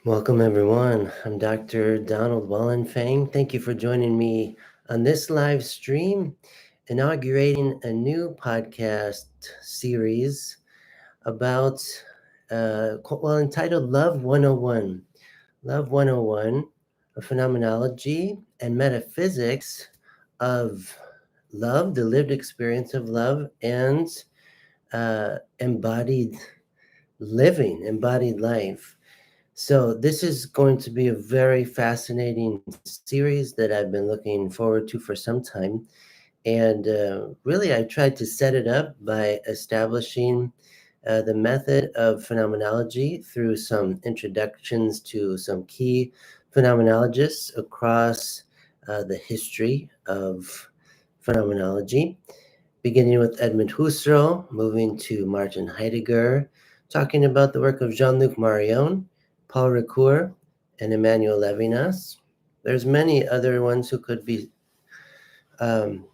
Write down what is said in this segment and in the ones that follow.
Welcome, everyone. I'm Dr. Donald Wallenfang. Thank you for joining me on this live stream, inaugurating a new podcast series about, entitled Love 101. Love 101, a phenomenology and metaphysics of love, the lived experience of love, and embodied embodied life. So, this is going to be a very fascinating series that I've been looking forward to for some time. And really, I tried to set it up by establishing the method of phenomenology through some introductions to some key phenomenologists across the history of phenomenology, beginning with Edmund Husserl, moving to Martin Heidegger, talking about the work of Jean-Luc Marion, Paul Ricoeur, and Emmanuel Levinas. There's many other ones who could be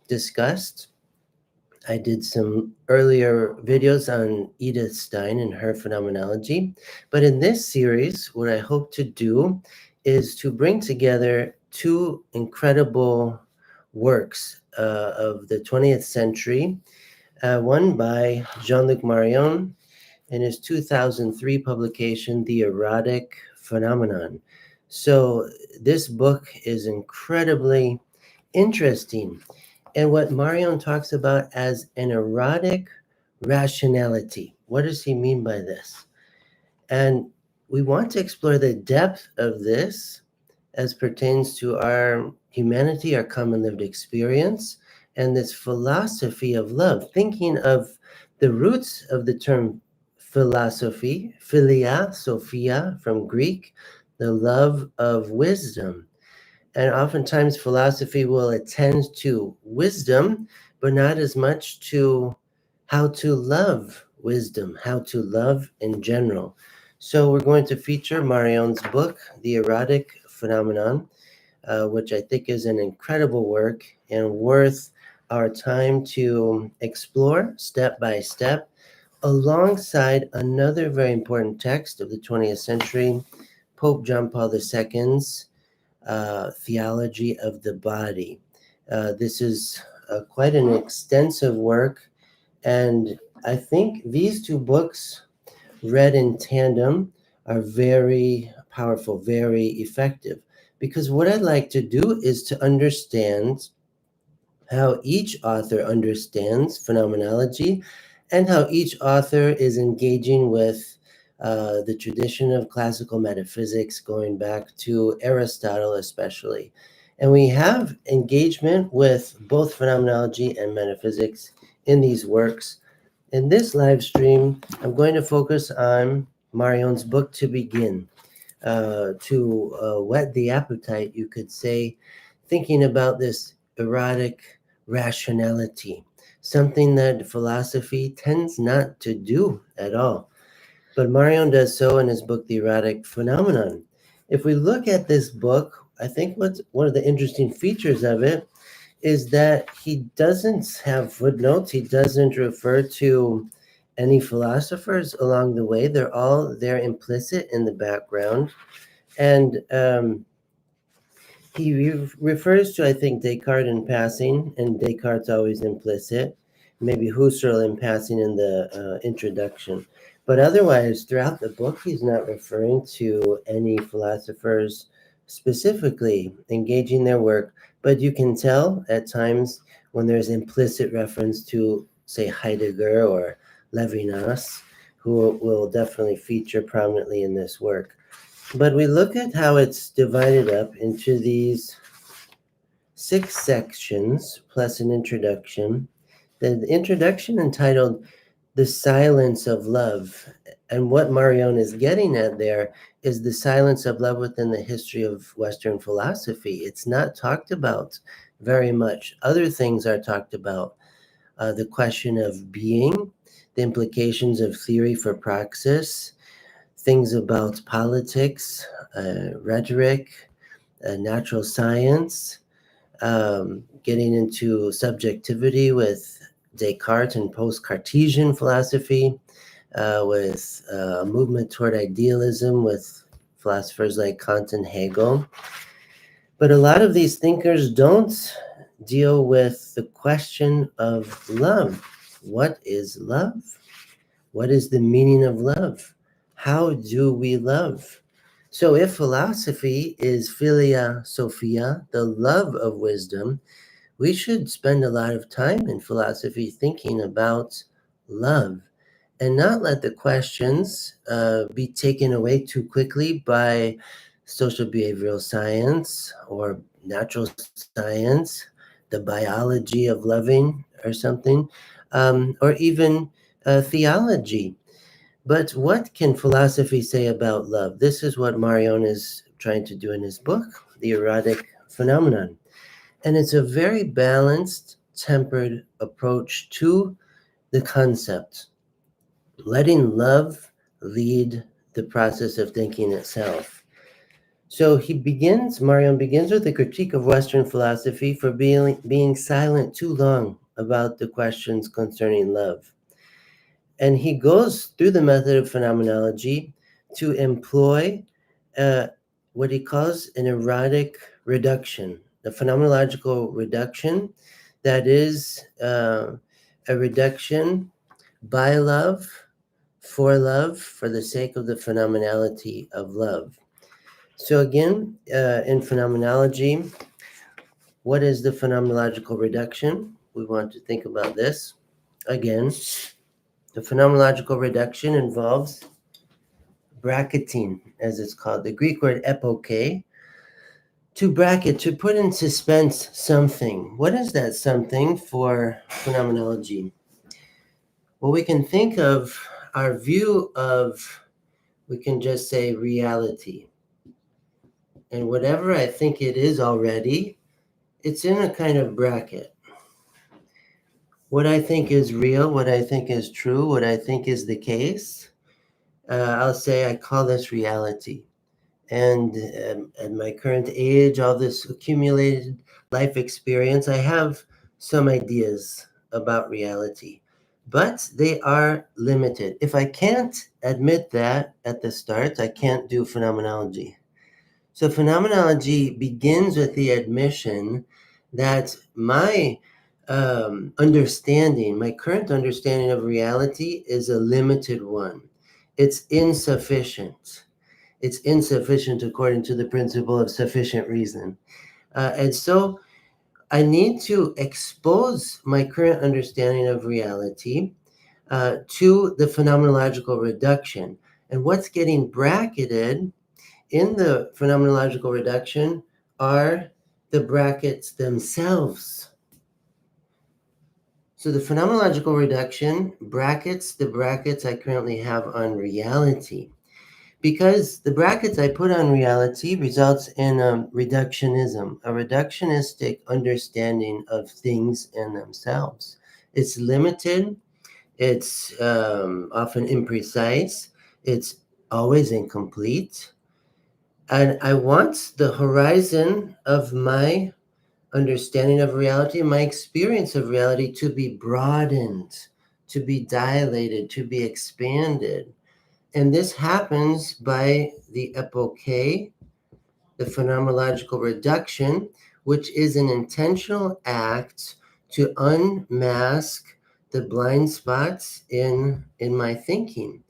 discussed. I did some earlier videos on Edith Stein and her phenomenology. But in this series, what I hope to do is to bring together two incredible works of the 20th century, one by Jean-Luc Marion in his 2003 publication, The Erotic Phenomenon. So this book is incredibly interesting, and what Marion talks about as an erotic rationality. What does he mean by this? And we want to explore the depth of this as pertains to our humanity, our common lived experience, and this philosophy of love, thinking of the roots of the term philosophy, philia, sophia from Greek, the love of wisdom. And oftentimes philosophy will attend to wisdom, but not as much to how to love wisdom, how to love in general. So we're going to feature Marion's book, The Erotic Phenomenon, which I think is an incredible work and worth our time to explore step by step, alongside another very important text of the 20th century, Pope John Paul II's Theology of the Body. This is quite an extensive work, and I think these two books, read in tandem, are very powerful, very effective. Because what I'd like to do is to understand how each author understands phenomenology and how each author is engaging with the tradition of classical metaphysics going back to Aristotle, especially. And we have engagement with both phenomenology and metaphysics in these works. In this live stream, I'm going to focus on Marion's book to begin, to whet the appetite, you could say, thinking about this erotic rationality, something that philosophy tends not to do at all. But Marion does so in his book, The Erotic Phenomenon. If we look at this book, I think what's one of the interesting features of it is that he doesn't have footnotes. He doesn't refer to any philosophers along the way. They're all there implicit in the background. And he refers to, I think, Descartes in passing, and Descartes always implicit, maybe Husserl in passing in the introduction. But otherwise, throughout the book, he's not referring to any philosophers specifically engaging their work, but you can tell at times when there's implicit reference to, say, Heidegger or Levinas, who will definitely feature prominently in this work. But we look at how it's divided up into these 6 sections plus an introduction. The introduction entitled The Silence of Love. And what Marion is getting at there is the silence of love within the history of Western philosophy. It's not talked about very much. Other things are talked about. The question of being, the implications of theory for praxis, things about politics, rhetoric, natural science, getting into subjectivity with Descartes and post-Cartesian philosophy, with a movement toward idealism with philosophers like Kant and Hegel. But a lot of these thinkers don't deal with the question of love. What is love? What is the meaning of love? How do we love? So if philosophy is philia sophia, the love of wisdom, we should spend a lot of time in philosophy thinking about love and not let the questions be taken away too quickly by social behavioral science or natural science, the biology of loving or something, or even theology. But what can philosophy say about love? This is what Marion is trying to do in his book, The Erotic Phenomenon. And it's a very balanced, tempered approach to the concept, letting love lead the process of thinking itself. So Marion begins with a critique of Western philosophy for being silent too long about the questions concerning love. And he goes through the method of phenomenology to employ what he calls an erotic reduction, the phenomenological reduction that is a reduction by love, for the sake of the phenomenality of love. So again, in phenomenology, what is the phenomenological reduction? We want to think about this. Again, the phenomenological reduction involves bracketing, as it's called, the Greek word epoche, to bracket, to put in suspense something. What is that something for phenomenology? Well, we can think of our view of, we can just say reality. And whatever I think it is already, it's in a kind of bracket. What I think is real, what I think is true, what I think is the case, I'll say I call this reality. And at my current age, all this accumulated life experience, I have some ideas about reality, but they are limited. If I can't admit that at the start, I can't do phenomenology. So phenomenology begins with the admission that my understanding, my current understanding of reality is a limited one. It's insufficient. It's insufficient according to the principle of sufficient reason. And so I need to expose my current understanding of reality to the phenomenological reduction. And what's getting bracketed in the phenomenological reduction are the brackets themselves. So the phenomenological reduction brackets the brackets I currently have on reality. Because the brackets I put on reality results in reductionism, a reductionistic understanding of things in themselves. It's limited, it's often imprecise, it's always incomplete. And I want the horizon of my understanding of reality, my experience of reality to be broadened, to be dilated, to be expanded. And this happens by the epoche, the phenomenological reduction, which is an intentional act to unmask the blind spots in my thinking.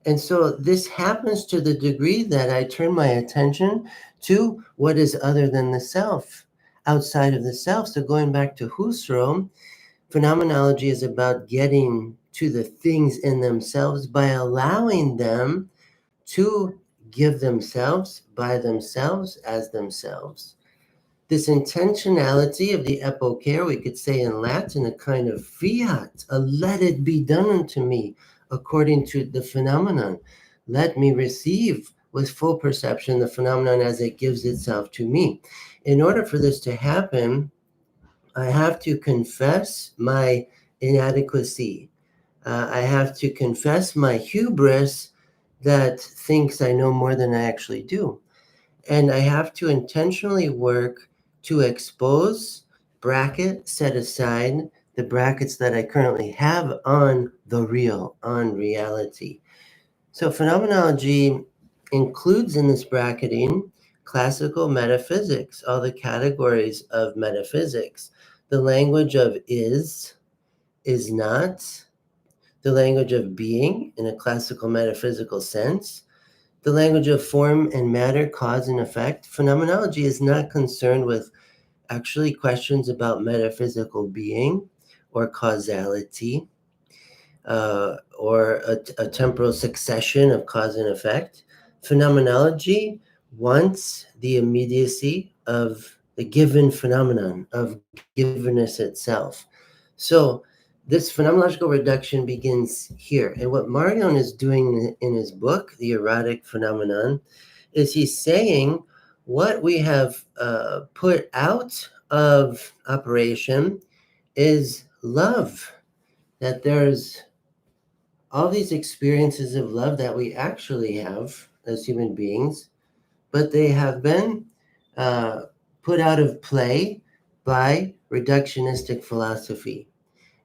And so this happens to the degree that I turn my attention to what is other than the self, outside of the self. So going back to Husserl, phenomenology is about getting to the things in themselves by allowing them to give themselves by themselves as themselves. This intentionality of the epoche, we could say in Latin, a kind of fiat, a let it be done unto me according to the phenomenon. Let me receive with full perception the phenomenon as it gives itself to me. In order for this to happen, I have to confess my inadequacy. I have to confess my hubris that thinks I know more than I actually do. And I have to intentionally work to expose, bracket, set aside the brackets that I currently have on the real, on reality. So phenomenology includes in this bracketing classical metaphysics, all the categories of metaphysics, the language of is not, the language of being in a classical metaphysical sense, the language of form and matter, cause and effect. Phenomenology is not concerned with actually questions about metaphysical being or causality, or a temporal succession of cause and effect. Phenomenology wants the immediacy of the given phenomenon, of givenness itself. So this phenomenological reduction begins here. And what Marion is doing in his book, The Erotic Phenomenon, is he's saying what we have put out of operation is love, that there's all these experiences of love that we actually have as human beings, but they have been uh, put out of play by reductionistic philosophy.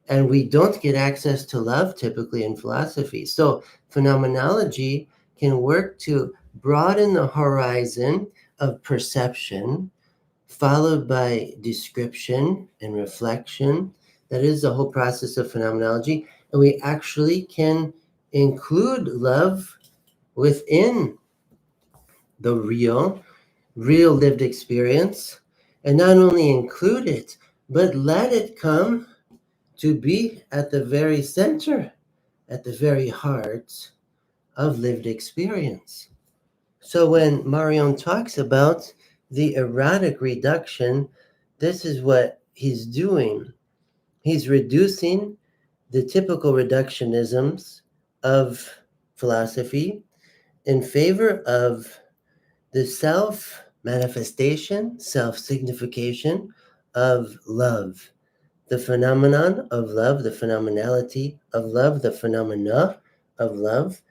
And we don't get access to love typically in philosophy. So phenomenology can work to broaden the horizon of perception, followed by description and reflection. That is the whole process of phenomenology. And we actually can include love within the real lived experience, and not only include it, but let it come to be at the very center, at the very heart of lived experience. So when Marion talks about the erotic reduction, this is what he's doing. He's reducing the typical reductionisms of philosophy in favor of the self manifestation, self signification of love, the phenomenon of love, the phenomenality of love, the phenomena of love.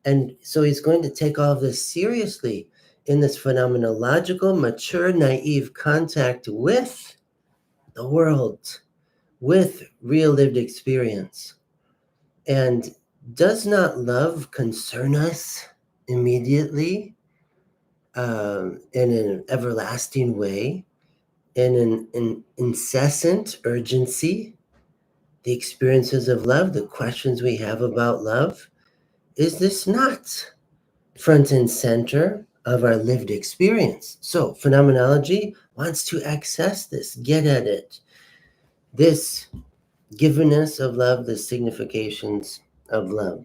And so he's going to take all of this seriously in this phenomenological, mature, naive contact with the world, with real lived experience. And does not love concern us immediately, in an everlasting way, in an incessant urgency? The experiences of love, the questions we have about love, is this not front and center of our lived experience? So phenomenology wants to access this, get at it, this givenness of love, the significations of love.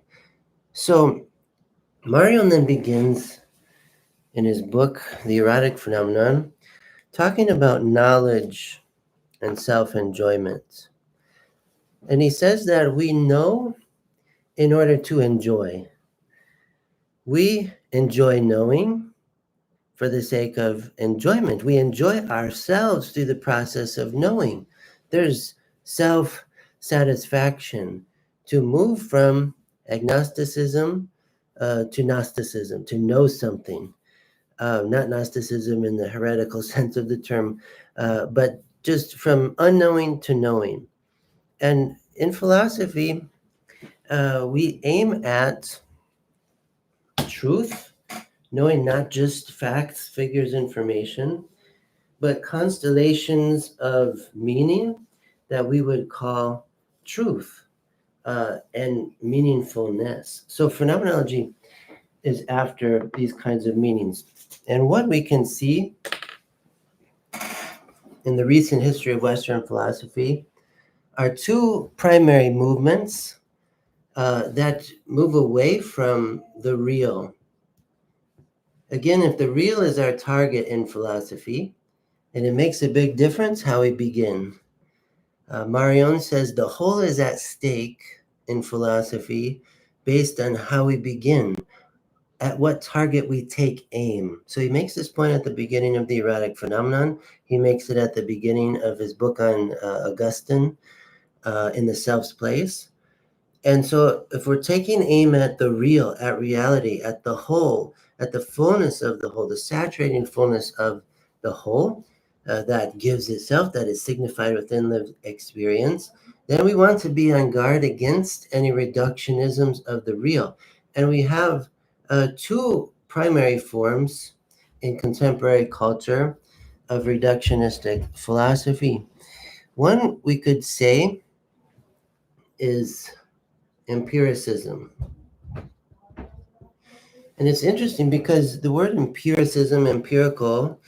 So Marion then begins in his book, The Erotic Phenomenon, talking about knowledge and self-enjoyment. And he says that we know in order to enjoy. We enjoy knowing for the sake of enjoyment. We enjoy ourselves through the process of knowing. There's self-satisfaction to move from agnosticism to Gnosticism, to know something. Not Gnosticism in the heretical sense of the term, but just from unknowing to knowing. And in philosophy, we aim at truth, knowing not just facts, figures, information, but constellations of meaning that we would call truth, and meaningfulness. So phenomenology is after these kinds of meanings. And what we can see in the recent history of Western philosophy are two primary movements that move away from the real. Again, if the real is our target in philosophy, and it makes a big difference how we begin. Marion says the whole is at stake in philosophy based on how we begin, at what target we take aim. So he makes this point at the beginning of the Erotic Phenomenon. He makes it at the beginning of his book on Augustine, In the Self's Place. And so if we're taking aim at the real, at reality, at the whole, at the fullness of the whole, the saturating fullness of the whole, that gives itself, that is signified within lived experience, then we want to be on guard against any reductionisms of the real. And we have two primary forms in contemporary culture of reductionistic philosophy. One we could say is empiricism. And it's interesting because the word empiricism, empirical,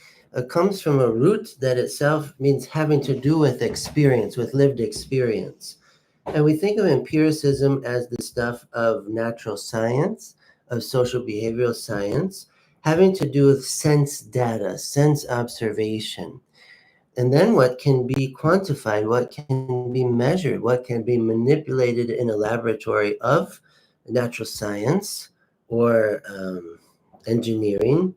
comes from a root that itself means having to do with experience, with lived experience. And we think of empiricism as the stuff of natural science, of social behavioral science, having to do with sense data, sense observation. And then what can be quantified, what can be measured, what can be manipulated in a laboratory of natural science or engineering,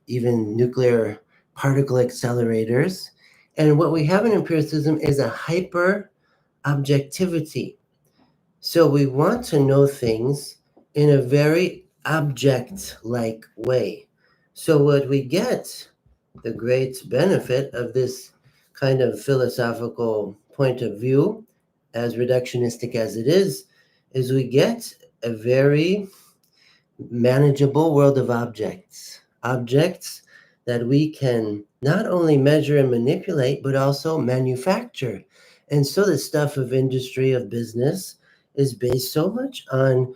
even nuclear particle accelerators. And what we have in empiricism is a hyper objectivity. So we want to know things in a very object-like way. So what we get, the great benefit of this kind of philosophical point of view, as reductionistic as it is we get a very manageable world of objects. Objects that we can not only measure and manipulate, but also manufacture. And so the stuff of industry, of business, is based so much on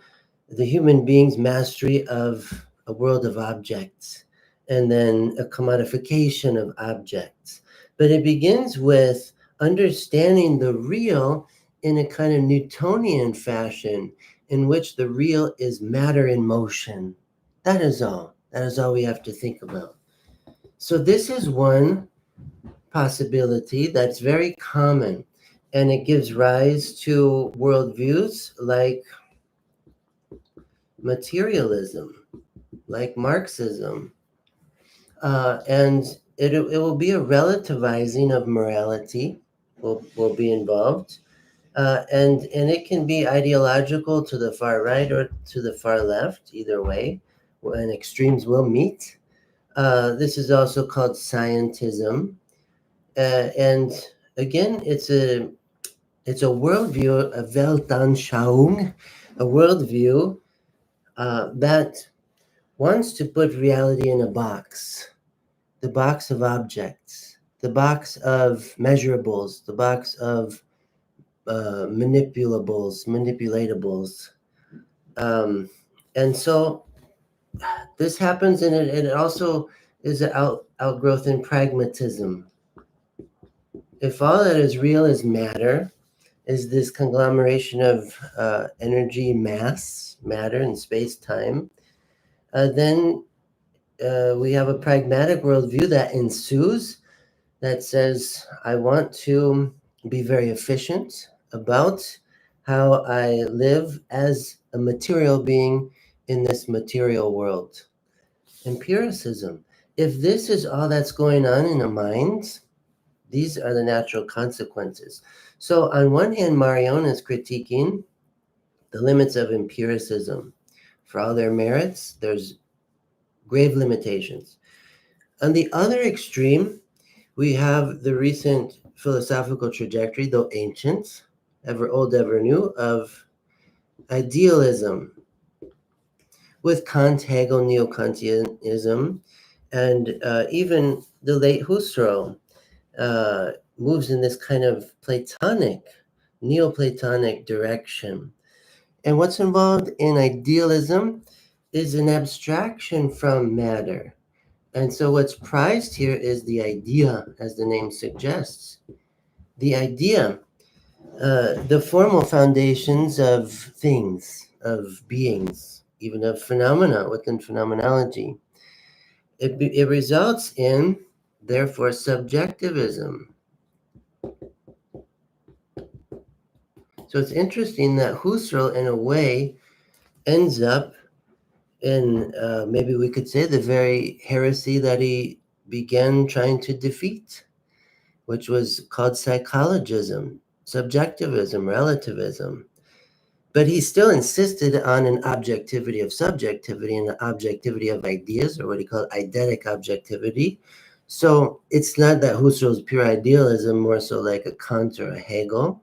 the human being's mastery of a world of objects and then a commodification of objects. But it begins with understanding the real in a kind of Newtonian fashion, in which the real is matter in motion. That is all. That is all we have to think about. So this is one possibility that's very common, and it gives rise to worldviews like materialism, like Marxism. And it will be a relativizing of morality will be involved. And it can be ideological to the far right or to the far left, either way, when extremes will meet. This is also called scientism. And again, it's a worldview, a Weltanschauung, a worldview that wants to put reality in a box, the box of objects, the box of measurables, the box of manipulatables. And so this happens, and it also is an outgrowth in pragmatism. If all that is real is matter, is this conglomeration of energy, mass, matter, and space-time, then we have a pragmatic worldview that ensues, that says, I want to be very efficient about how I live as a material being in this material world. Empiricism. If this is all that's going on in a mind, these are the natural consequences. So on one hand, Marion is critiquing the limits of empiricism. For all their merits, there's grave limitations. On the other extreme, we have the recent philosophical trajectory, though ancient, ever old, ever new, of idealism, with Kant, Hegel, Neo-Kantianism, and even the late Husserl moves in this kind of Platonic, Neoplatonic direction. And what's involved in idealism is an abstraction from matter. And so what's prized here is the idea, as the name suggests. The idea, the formal foundations of things, of beings, even of phenomena within phenomenology. It results in, therefore, subjectivism. So it's interesting that Husserl, in a way, ends up in, maybe we could say, the very heresy that he began trying to defeat, which was called psychologism, subjectivism, relativism. But he still insisted on an objectivity of subjectivity and an objectivity of ideas, or what he called eidetic objectivity. So it's not that Husserl's pure idealism, more so like a Kant or a Hegel.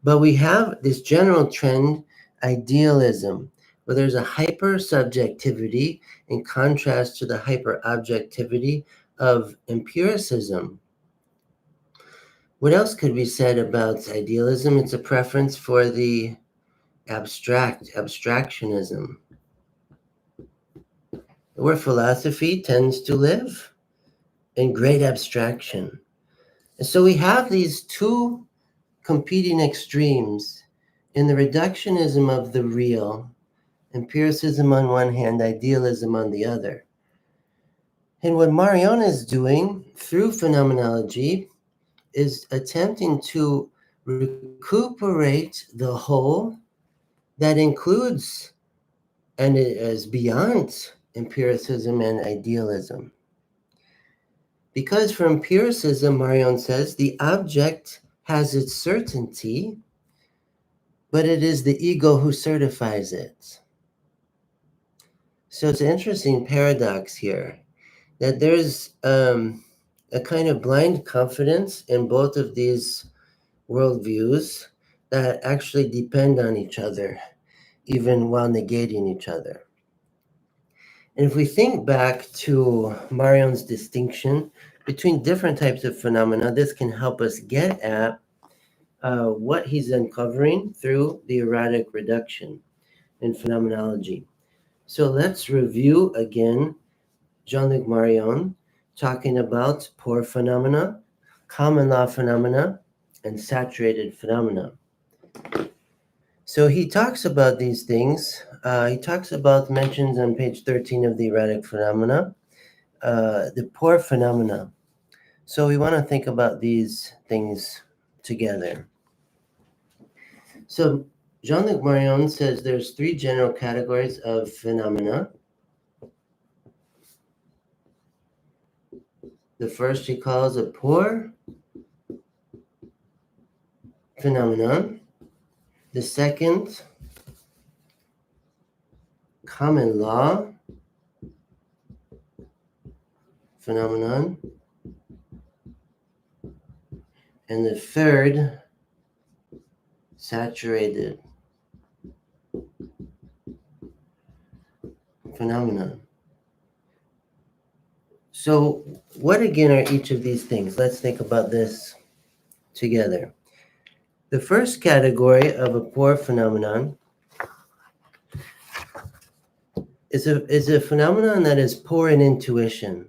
But we have this general trend, idealism, where there's a hyper-subjectivity in contrast to the hyper-objectivity of empiricism. What else could be said about idealism? It's a preference for the abstractionism, where philosophy tends to live in great abstraction. And so we have these two competing extremes in the reductionism of the real, empiricism on one hand, idealism on the other. And what Marion is doing through phenomenology is attempting to recuperate the whole that includes and is beyond empiricism and idealism. Because for empiricism, Marion says, the object has its certainty, but it is the ego who certifies it. So it's an interesting paradox here, that there's a kind of blind confidence in both of these worldviews that actually depend on each other, even while negating each other. And if we think back to Marion's distinction between different types of phenomena, this can help us get at what he's uncovering through the erotic reduction in phenomenology. So let's review again Jean-Luc Marion talking about pure phenomena, common law phenomena, and saturated phenomena. So he talks about these things. He talks about, mentions on page 13 of the Erotic Phenomena, the pure phenomena. So we want to think about these things together. So Jean-Luc Marion says there's three general categories of phenomena. The first he calls a pure phenomenon. The second, common law phenomenon. And the third, saturated phenomenon. So what again are each of these things? Let's think about this together. The first category of a pure phenomenon is a phenomenon that is poor in intuition.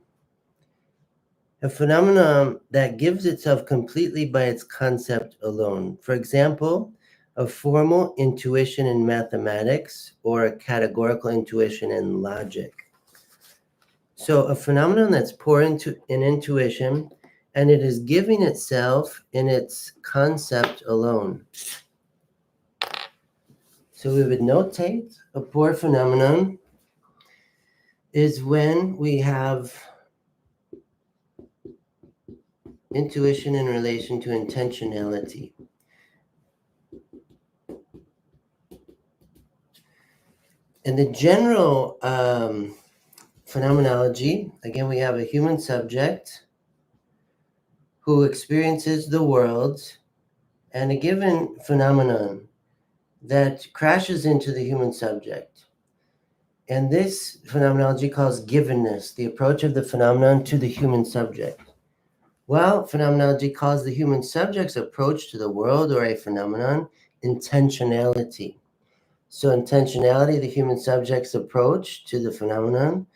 A phenomenon that gives itself completely by its concept alone. For example, a formal intuition in mathematics or a categorical intuition in logic. So a phenomenon that's poor in intuition, and it is giving itself in its concept alone. So we would notate a pure phenomenon is when we have intuition in relation to intentionality. In the general phenomenology, again, we have a human subject who experiences the world and a given phenomenon that crashes into the human subject. And this phenomenology calls givenness, the approach of the phenomenon to the human subject. While phenomenology calls the human subject's approach to the world or a phenomenon intentionality. So intentionality, the human subject's approach to the phenomenon.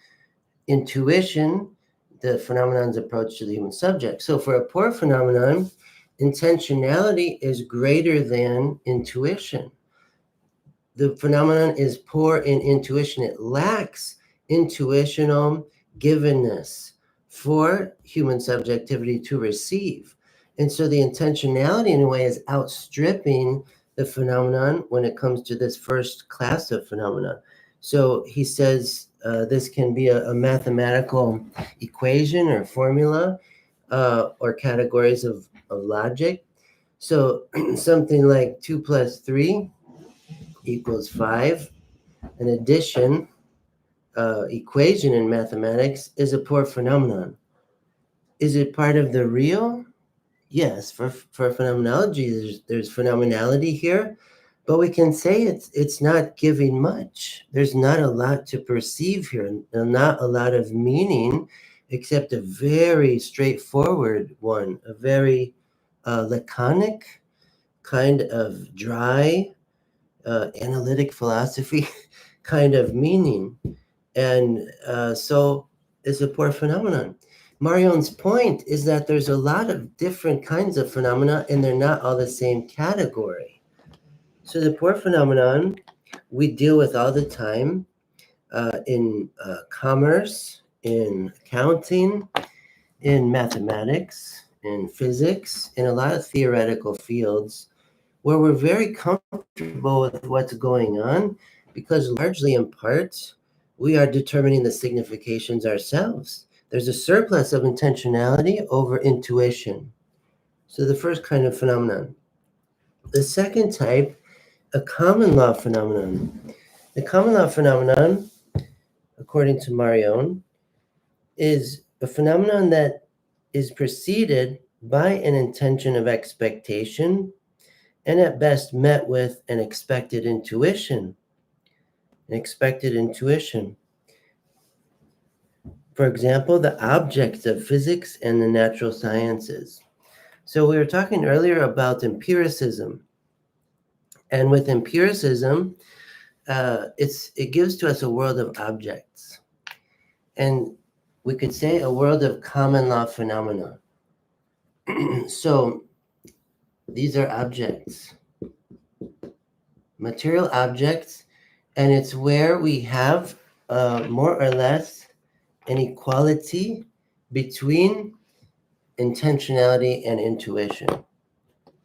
Intuition, the phenomenon's approach to the human subject. So for a pure phenomenon, intentionality is greater than intuition. The phenomenon is poor in intuition. It lacks intuitional givenness for human subjectivity to receive. And so the intentionality in a way is outstripping the phenomenon when it comes to this first class of phenomena. So he says this can be a mathematical equation or formula or categories of logic. So something like 2 plus 3 equals 5. An addition equation in mathematics is a pure phenomenon. Is it part of the real? Yes, for phenomenology, there's phenomenality here, But we can say it's not giving much. There's not a lot to perceive here, not a lot of meaning, except a very straightforward one, a very laconic, kind of dry, analytic philosophy kind of meaning. And so it's a poor phenomenon. Marion's point is that there's a lot of different kinds of phenomena, and they're not all the same category. So the poor phenomenon we deal with all the time in commerce, in accounting, in mathematics, in physics, in a lot of theoretical fields where we're very comfortable with what's going on because largely in part, we are determining the significations ourselves. There's a surplus of intentionality over intuition. So the first kind of phenomenon. The second type, a common law phenomenon. The common law phenomenon, according to Marion, is a phenomenon that is preceded by an intention of expectation and at best met with an expected intuition. An expected intuition. For example, the objects of physics and the natural sciences. So we were talking earlier about empiricism. And with empiricism, it gives to us a world of objects. And we could say a world of common law phenomena. So these are objects, material objects, and it's where we have more or less an equality between intentionality and intuition.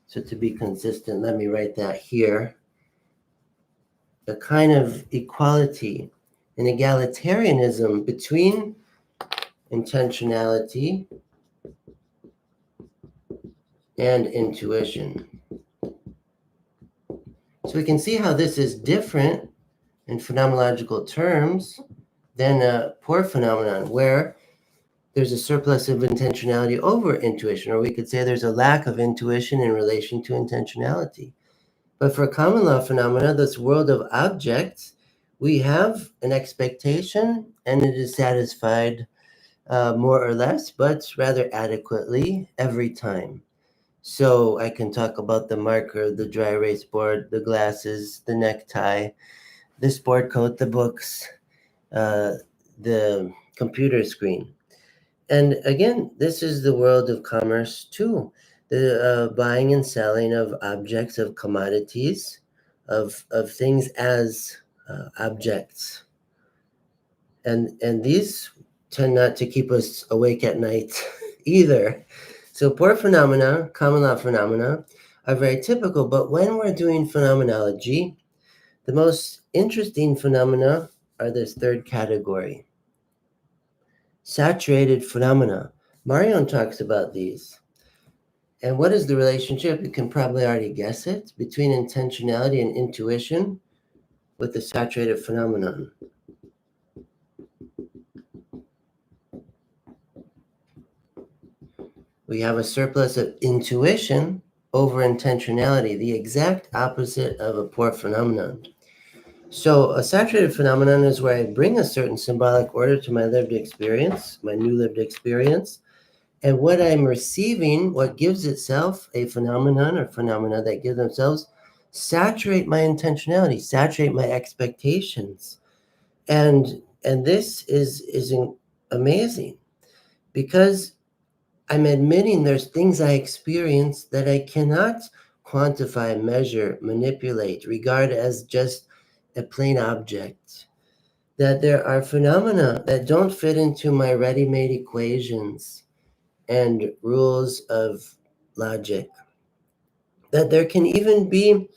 So to be consistent, let me write that here. A kind of equality, an egalitarianism between intentionality and intuition. So we can see how this is different in phenomenological terms than a poor phenomenon where there's a surplus of intentionality over intuition, or we could say there's a lack of intuition in relation to intentionality. But for common law phenomena, this world of objects, we have an expectation and it is satisfied more or less, but rather adequately every time. So I can talk about the marker, the dry erase board, the glasses, the necktie, the sport coat, the books, the computer screen. And again, this is the world of commerce too. The buying and selling of objects, of commodities, of things as objects. And these tend not to keep us awake at night either. So poor phenomena, common law phenomena, are very typical. But when we're doing phenomenology, the most interesting phenomena are this third category. Saturated phenomena. Marion talks about these. And what is the relationship? You can probably already guess it, between intentionality and intuition with the saturated phenomenon. We have a surplus of intuition over intentionality, the exact opposite of a poor phenomenon. So a saturated phenomenon is where I bring a certain symbolic order to my lived experience, my new lived experience, and what I'm receiving, what gives itself a phenomenon or phenomena that give themselves, saturate my intentionality, saturate my expectations. And this is amazing because I'm admitting there's things I experience that I cannot quantify, measure, manipulate, regard as just a plain object. That there are phenomena that don't fit into my ready-made equations and rules of logic. That there can even be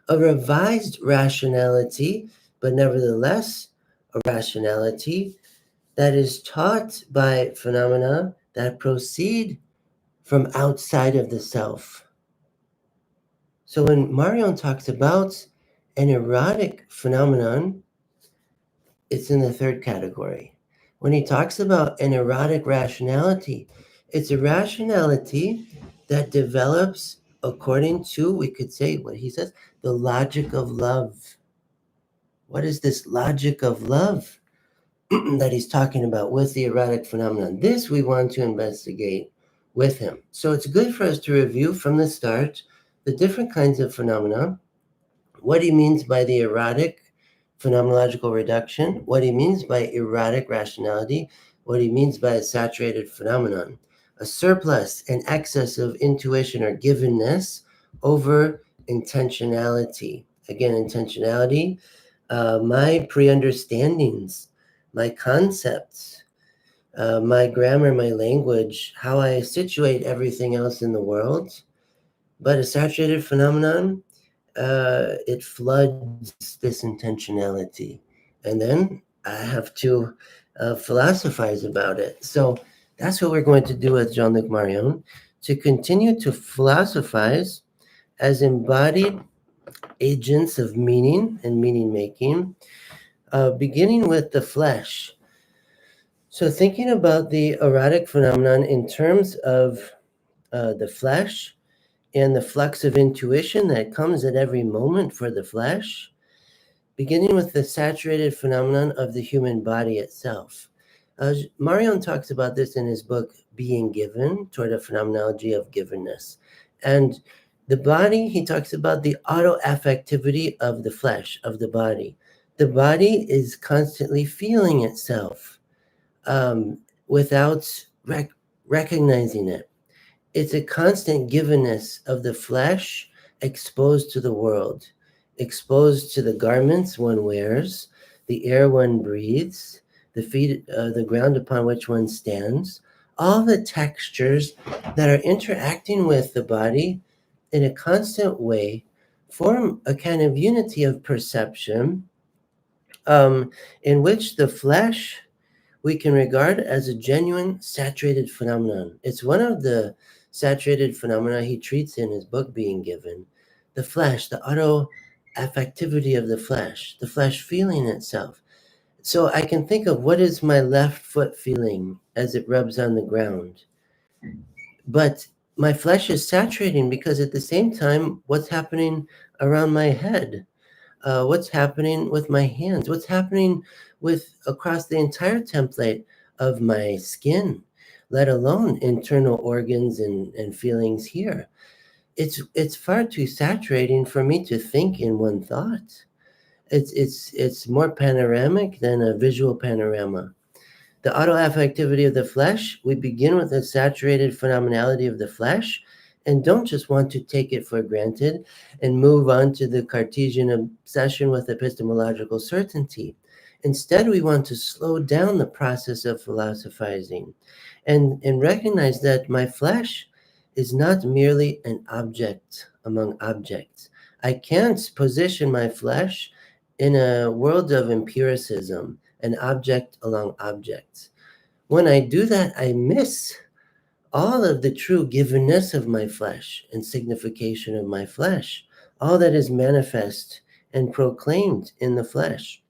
a revised rationality, but nevertheless a rationality that is taught by phenomena that proceed from outside of the self. So when Marion talks about an erotic phenomenon, it's in the third category. When he talks about an erotic rationality, it's a rationality that develops according to, we could say what he says, the logic of love. What is this logic of love that he's talking about with the erotic phenomenon? This we want to investigate with him. So it's good for us to review from the start the different kinds of phenomena, what he means by the erotic phenomenological reduction, what he means by erotic rationality, what he means by a saturated phenomenon, a surplus, an excess of intuition or givenness over intentionality. Again, intentionality, my pre-understandings, my concepts, my grammar, my language, how I situate everything else in the world. But a saturated phenomenon, it floods this intentionality. And then I have to philosophize about it. So that's what we're going to do with Jean-Luc Marion, to continue to philosophize as embodied agents of meaning and meaning making, beginning with the flesh. So thinking about the erotic phenomenon in terms of the flesh and the flux of intuition that comes at every moment for the flesh, beginning with the saturated phenomenon of the human body itself. Marion talks about this in his book, Being Given, toward a phenomenology of givenness. And the body, he talks about the auto-affectivity of the flesh, of the body. The body is constantly feeling itself without recognizing it. It's a constant givenness of the flesh exposed to the world, exposed to the garments one wears, the air one breathes, the feet, the ground upon which one stands, all the textures that are interacting with the body in a constant way form a kind of unity of perception, in which the flesh we can regard as a genuine saturated phenomenon. It's one of the saturated phenomena he treats in his book, Being Given. The flesh, the auto-affectivity of the flesh feeling itself. So I can think of, what is my left foot feeling as it rubs on the ground? But my flesh is saturating because at the same time, what's happening around my head? What's happening with my hands? What's happening with across the entire template of my skin, let alone internal organs and feelings here? It's far too saturating for me to think in one thought. It's more panoramic than a visual panorama. The autoaffectivity of the flesh, we begin with a saturated phenomenality of the flesh and don't just want to take it for granted and move on to the Cartesian obsession with epistemological certainty. Instead, we want to slow down the process of philosophizing and recognize that my flesh is not merely an object among objects. I can't position my flesh in a world of empiricism, an object along objects. When I do that, I miss all of the true givenness of my flesh and signification of my flesh, all that is manifest and proclaimed in the flesh.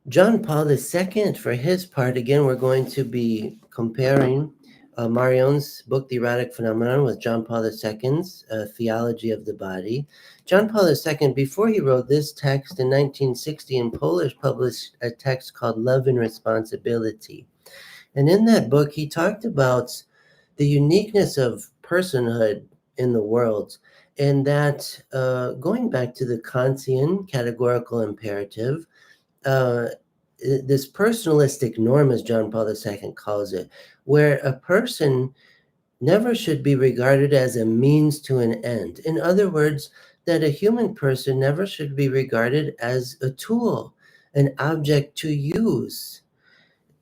John Paul II, for his part, again, we're going to be comparing Marion's book, The Erotic Phenomenon, with John Paul II's Theology of the Body. John Paul II, before he wrote this text in 1960 in Polish, published a text called Love and Responsibility. And in that book, he talked about the uniqueness of personhood in the world, and that going back to the Kantian categorical imperative, this personalistic norm, as John Paul II calls it, where a person never should be regarded as a means to an end. In other words, that a human person never should be regarded as a tool, an object to use.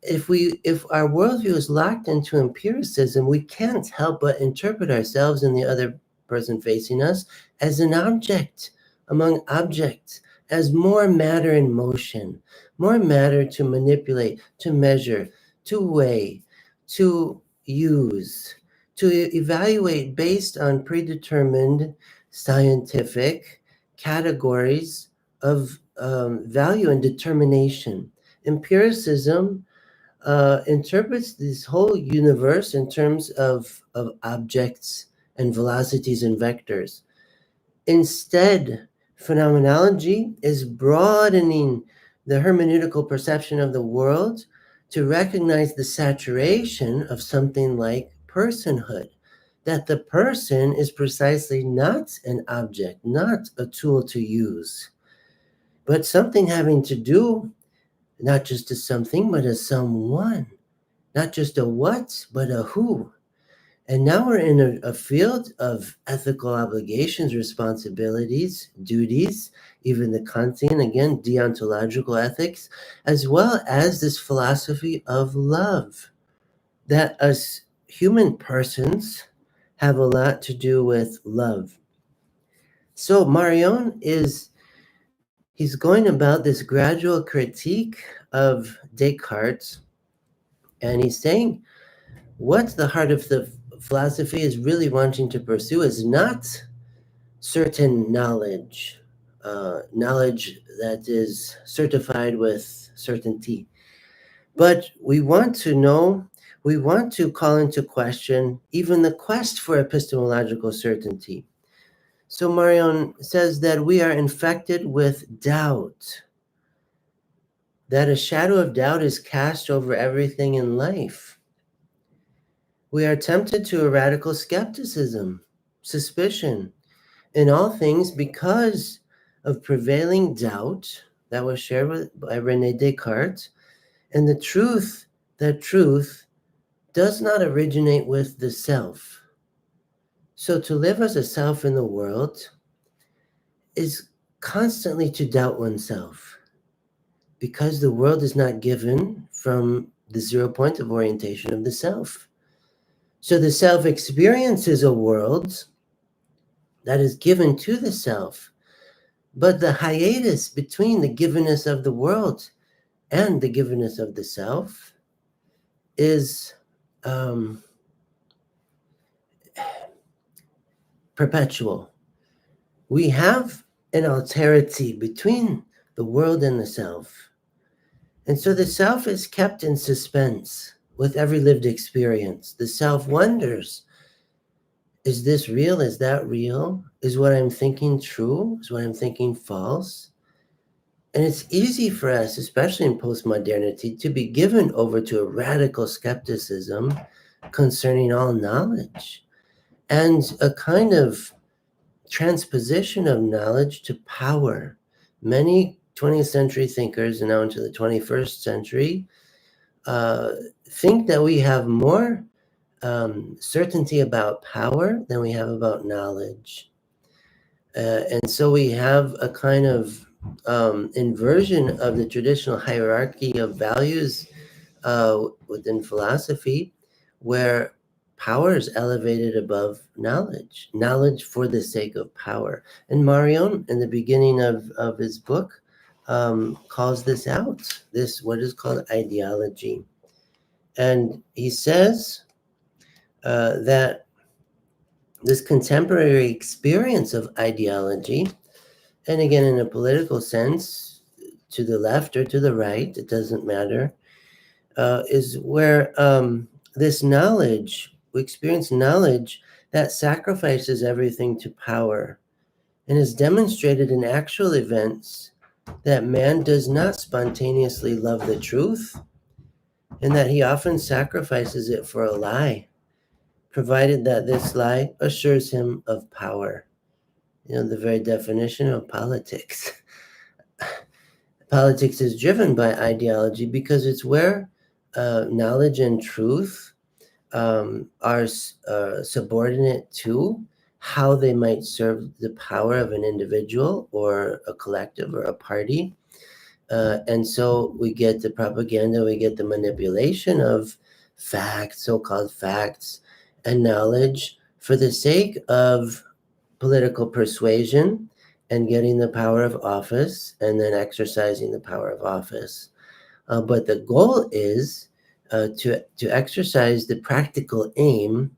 If our worldview is locked into empiricism, we can't help but interpret ourselves and the other person facing us as an object among objects, as more matter in motion, more matter to manipulate, to measure, to weigh, to use, to evaluate based on predetermined scientific categories of value and determination. Empiricism interprets this whole universe in terms of objects and velocities and vectors. Instead, phenomenology is broadening the hermeneutical perception of the world to recognize the saturation of something like personhood, that the person is precisely not an object, not a tool to use, but something having to do not just a something, but a someone, not just a what, but a who. And now we're in a field of ethical obligations, responsibilities, duties, even the Kantian, again, deontological ethics, as well as this philosophy of love, that us human persons have a lot to do with love. So Marion he's going about this gradual critique of Descartes, and he's saying what the heart of the philosophy is really wanting to pursue is not certain knowledge, knowledge that is certified with certainty, but we want to know, we want to call into question even the quest for epistemological certainty. So Marion says that we are infected with doubt, that a shadow of doubt is cast over everything in life. We are tempted to a radical skepticism, suspicion in all things because of prevailing doubt that was shared by René Descartes, and the truth that truth does not originate with the self. So to live as a self in the world is constantly to doubt oneself, because the world is not given from the 0 point of orientation of the self. So the self experiences a world that is given to the self, but the hiatus between the givenness of the world and the givenness of the self is perpetual. We have an alterity between the world and the self. And so the self is kept in suspense with every lived experience. The self wonders, is this real? Is that real? Is what I'm thinking true? Is what I'm thinking false? And it's easy for us, especially in postmodernity, to be given over to a radical skepticism concerning all knowledge and a kind of transposition of knowledge to power. Many 20th century thinkers, and now into the 21st century, think that we have more certainty about power than we have about knowledge. And so we have a kind of inversion of the traditional hierarchy of values within philosophy, where power is elevated above knowledge, knowledge for the sake of power. And Marion, in the beginning of his book, calls this out, this what is called ideology. And he says that this contemporary experience of ideology, and again, in a political sense, to the left or to the right, it doesn't matter, is where this knowledge, we experience knowledge that sacrifices everything to power, and is demonstrated in actual events that man does not spontaneously love the truth, and that he often sacrifices it for a lie, provided that this lie assures him of power. You know, the very definition of politics. Politics is driven by ideology because it's where knowledge and truth are subordinate to how they might serve the power of an individual or a collective or a party. And so we get the propaganda, we get the manipulation of facts, so-called facts, and knowledge for the sake of political persuasion and getting the power of office and then exercising the power of office. But the goal is to exercise the practical aim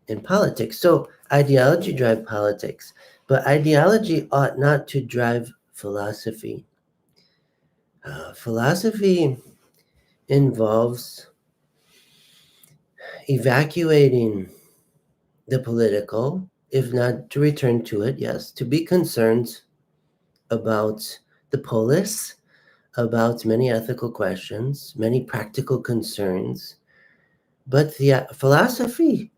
in politics. So ideology drives politics, but ideology ought not to drive philosophy. Philosophy involves evacuating the political, if not to return to it, yes, to be concerned about the polis, about many ethical questions, many practical concerns. But the philosophy,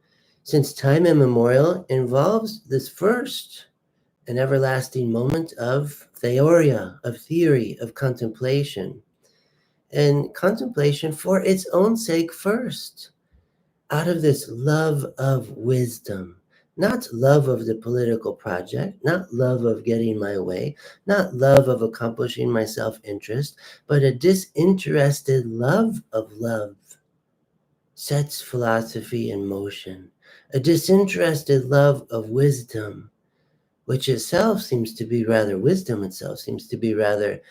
since time immemorial, involves this first and everlasting moment of theoria, of theory, of contemplation. And contemplation for its own sake first, out of this love of wisdom, not love of the political project, not love of getting my way, not love of accomplishing my self-interest, but a disinterested love of love sets philosophy in motion. A disinterested love of wisdom, which itself seems to be rather, wisdom itself seems to be rather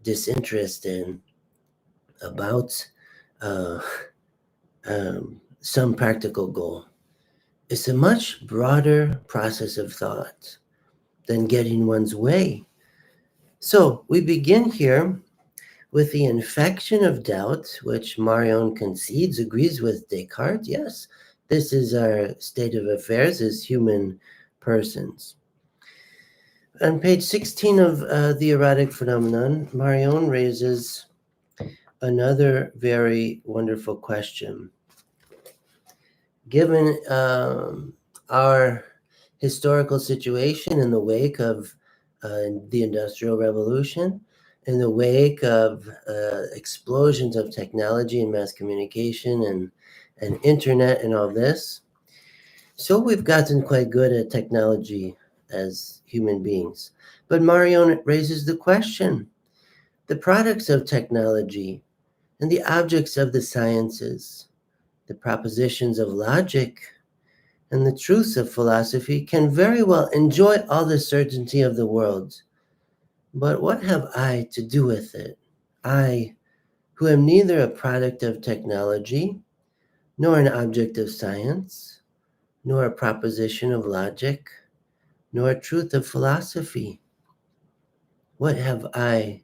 disinterested about some practical goal. It's a much broader process of thought than getting one's way. So we begin here with the infection of doubt, which Marion concedes, agrees with Descartes. Yes, this is our state of affairs as human persons. On page 16 of the Erotic Phenomenon, Marion raises another very wonderful question. Given our historical situation in the wake of the Industrial Revolution, in the wake of explosions of technology and mass communication and internet and all this, so we've gotten quite good at technology as human beings. But Marion raises the question, the products of technology and the objects of the sciences, the propositions of logic, and the truths of philosophy can very well enjoy all the certainty of the world. But what have I to do with it? I, who am neither a product of technology, nor an object of science, nor a proposition of logic, nor a truth of philosophy. What have I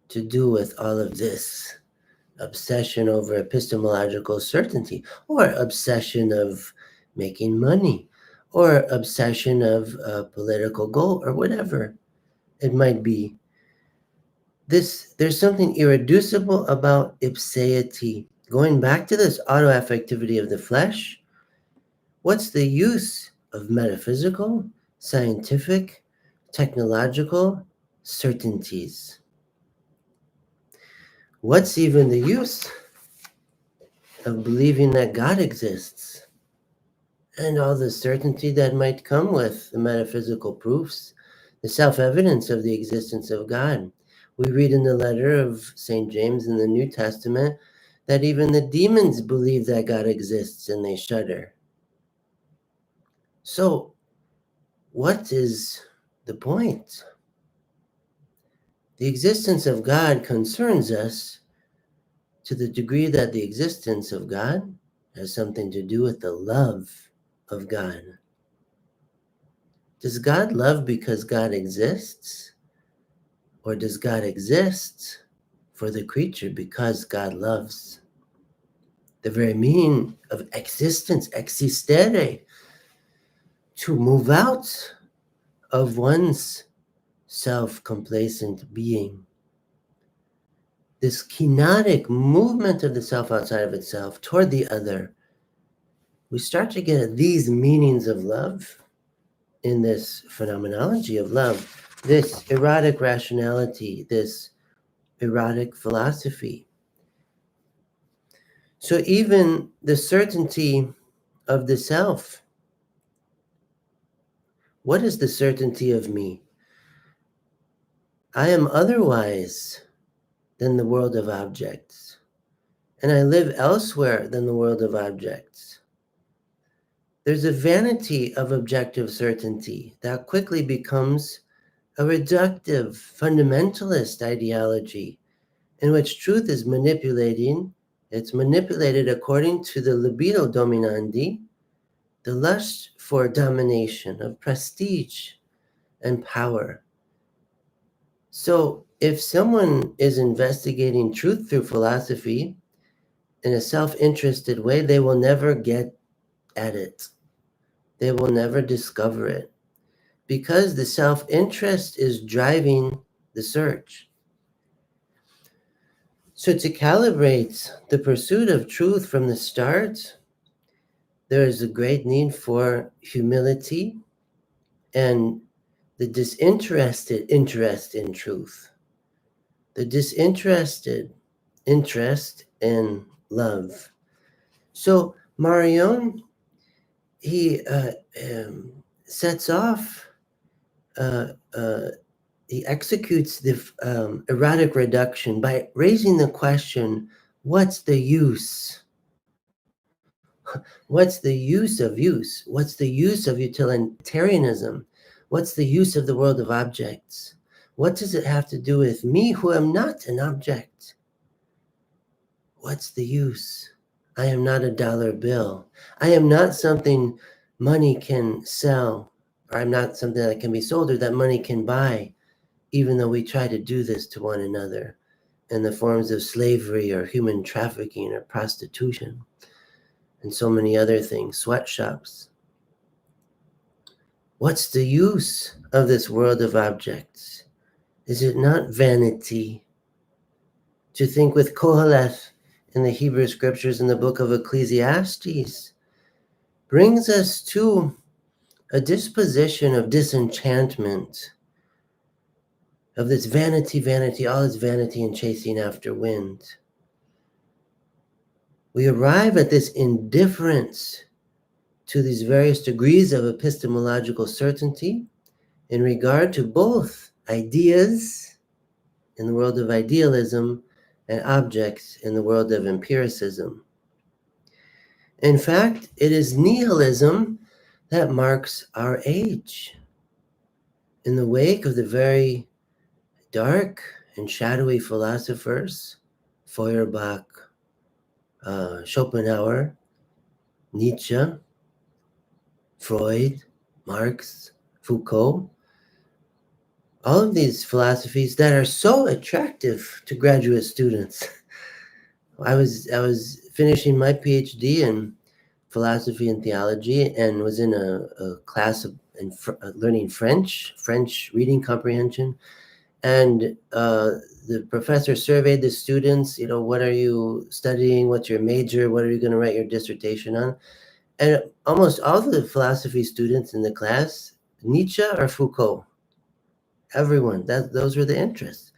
to do with all of this obsession over epistemological certainty, or obsession of making money, or obsession of a political goal, or whatever it might be? There's something irreducible about ipseity. Going back to this autoaffectivity of the flesh, what's the use of metaphysical, scientific, technological certainties? What's even the use of believing that God exists? And all the certainty that might come with the metaphysical proofs, the self-evidence of the existence of God. We read in the letter of St. James in the New Testament that even the demons believe that God exists and they shudder. So, what is the point? The existence of God concerns us to the degree that the existence of God has something to do with the love of God. Does God love because God exists? Or does God exist for the creature because God loves? The very meaning of existence, existere, to move out of one's self-complacent being. This kenotic movement of the self outside of itself toward the other. We start to get at these meanings of love in this phenomenology of love, this erotic rationality, this erotic philosophy. So even the certainty of the self, what is the certainty of me? I am otherwise than the world of objects, and I live elsewhere than the world of objects. There's a vanity of objective certainty that quickly becomes a reductive, fundamentalist ideology in which truth is it's manipulated according to the libido dominandi, the lust for domination, of prestige and power. So if someone is investigating truth through philosophy in a self-interested way, they will never get at it. they will never discover it because the self-interest is driving the search. So to calibrate the pursuit of truth from the start, there is a great need for humility and the disinterested interest in truth, the disinterested interest in love. So Marion, he sets off, uh, uh, he executes the erotic reduction by raising the question, what's the use? What's the use of use? What's the use of utilitarianism? What's the use of the world of objects? What does it have to do with me who am not an object? What's the use? I am not a dollar bill. I am not something money can sell, or I'm not something that can be sold or that money can buy, even though we try to do this to one another in the forms of slavery or human trafficking or prostitution and so many other things, sweatshops. What's the use of this world of objects? Is it not vanity? To think with Koheleth in the Hebrew scriptures in the book of Ecclesiastes brings us to a disposition of disenchantment, of this vanity, vanity, all its vanity and chasing after wind. We arrive at this indifference to these various degrees of epistemological certainty in regard to both ideas in the world of idealism and objects in the world of empiricism. In fact, it is nihilism that marks our age. In the wake of the very dark and shadowy philosophers, Feuerbach, Schopenhauer, Nietzsche, Freud, Marx, Foucault, all of these philosophies that are so attractive to graduate students. I was finishing my PhD in philosophy and theology and was in a class of learning French reading comprehension. And the professor surveyed the students, what are you studying? What's your major? What are you going to write your dissertation on? And almost all the philosophy students in the class, Nietzsche or Foucault. Everyone, those were the interests.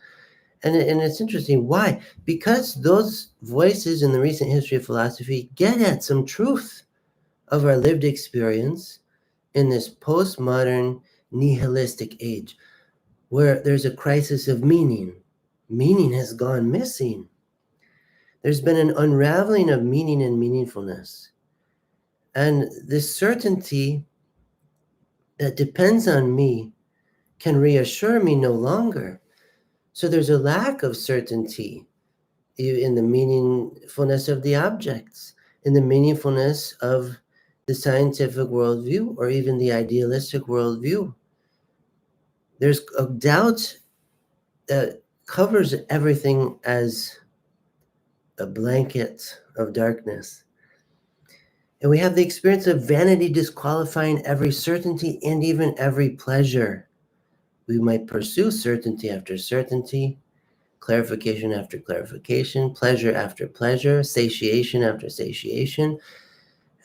And it's interesting. Why? Because those voices in the recent history of philosophy get at some truth of our lived experience in this postmodern nihilistic age where there's a crisis of meaning. Meaning has gone missing. There's been an unraveling of meaning and meaningfulness. And this certainty that depends on me can reassure me no longer. So there's a lack of certainty in the meaningfulness of the objects, in the meaningfulness of the scientific worldview, or even the idealistic worldview. There's a doubt that covers everything as a blanket of darkness. And we have the experience of vanity disqualifying every certainty and even every pleasure. We might pursue certainty after certainty, clarification after clarification, pleasure after pleasure, satiation after satiation,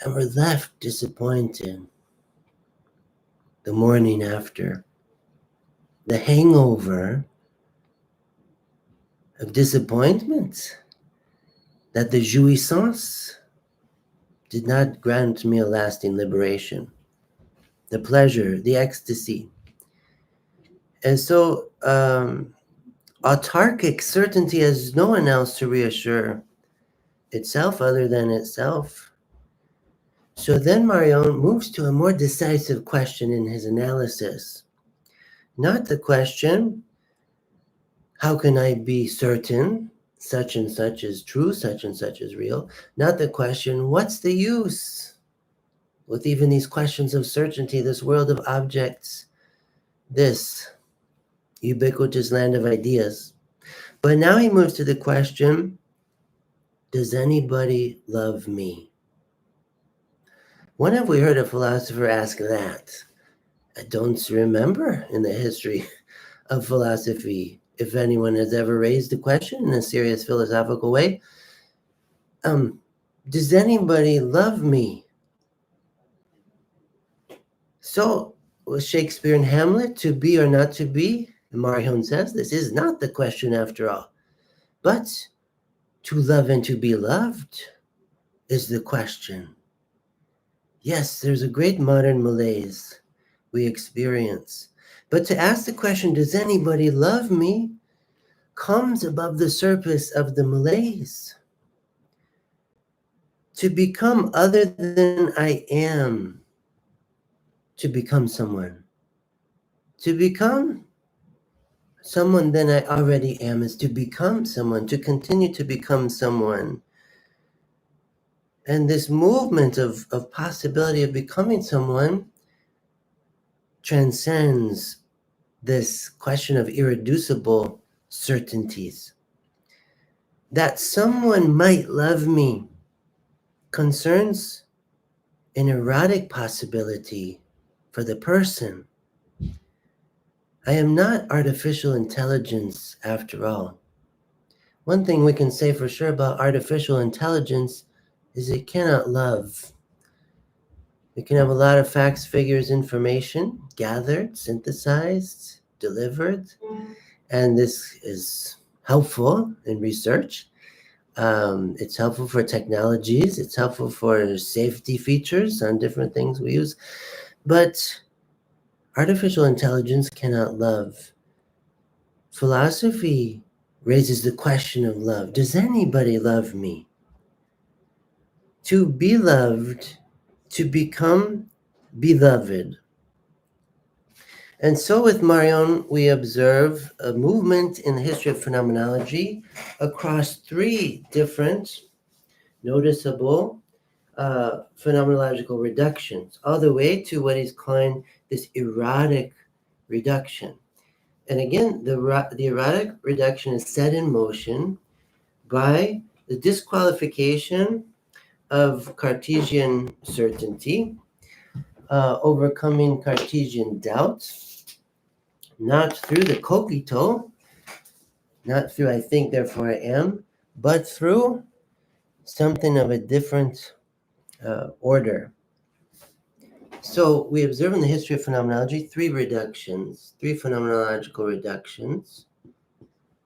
and we're left disappointed the morning after. The hangover of disappointment that the jouissance did not grant me a lasting liberation, the pleasure, the ecstasy. And so autarkic certainty has no one else to reassure itself other than itself. So then Marion moves to a more decisive question in his analysis. Not the question, how can I be certain such and such is true, such and such is real? Not the question, what's the use? With even these questions of certainty, this world of objects, this ubiquitous land of ideas. But now he moves to the question, does anybody love me? When have we heard a philosopher ask that? I don't remember in the history of philosophy if anyone has ever raised the question in a serious philosophical way. Does anybody love me? So, was Shakespeare and Hamlet to be or not to be? And Marion says this is not the question after all, but to love and to be loved is the question. Yes, there's a great modern malaise we experience. But to ask the question, does anybody love me, comes above the surface of the malaise. To become other than I am, to become someone. To become someone than I already am is to become someone, to continue to become someone. And this movement of possibility of becoming someone transcends this question of irreducible certainties. That someone might love me concerns an erotic possibility for the person. I am not artificial intelligence after all. One thing we can say for sure about artificial intelligence is it cannot love. We can have a lot of facts, figures, information gathered, synthesized, delivered, and this is helpful in research. It's helpful for technologies. It's helpful for safety features on different things we use. But artificial intelligence cannot love. Philosophy raises the question of love. Does anybody love me? To be loved, to become beloved. And so with Marion, we observe a movement in the history of phenomenology across three different noticeable phenomenological reductions, all the way to what he's calling this erotic reduction. And again, the erotic reduction is set in motion by the disqualification of Cartesian certainty, overcoming Cartesian doubt, not through the cogito, not through I think, therefore I am, but through something of a different order. So we observe in the history of phenomenology three reductions, three phenomenological reductions,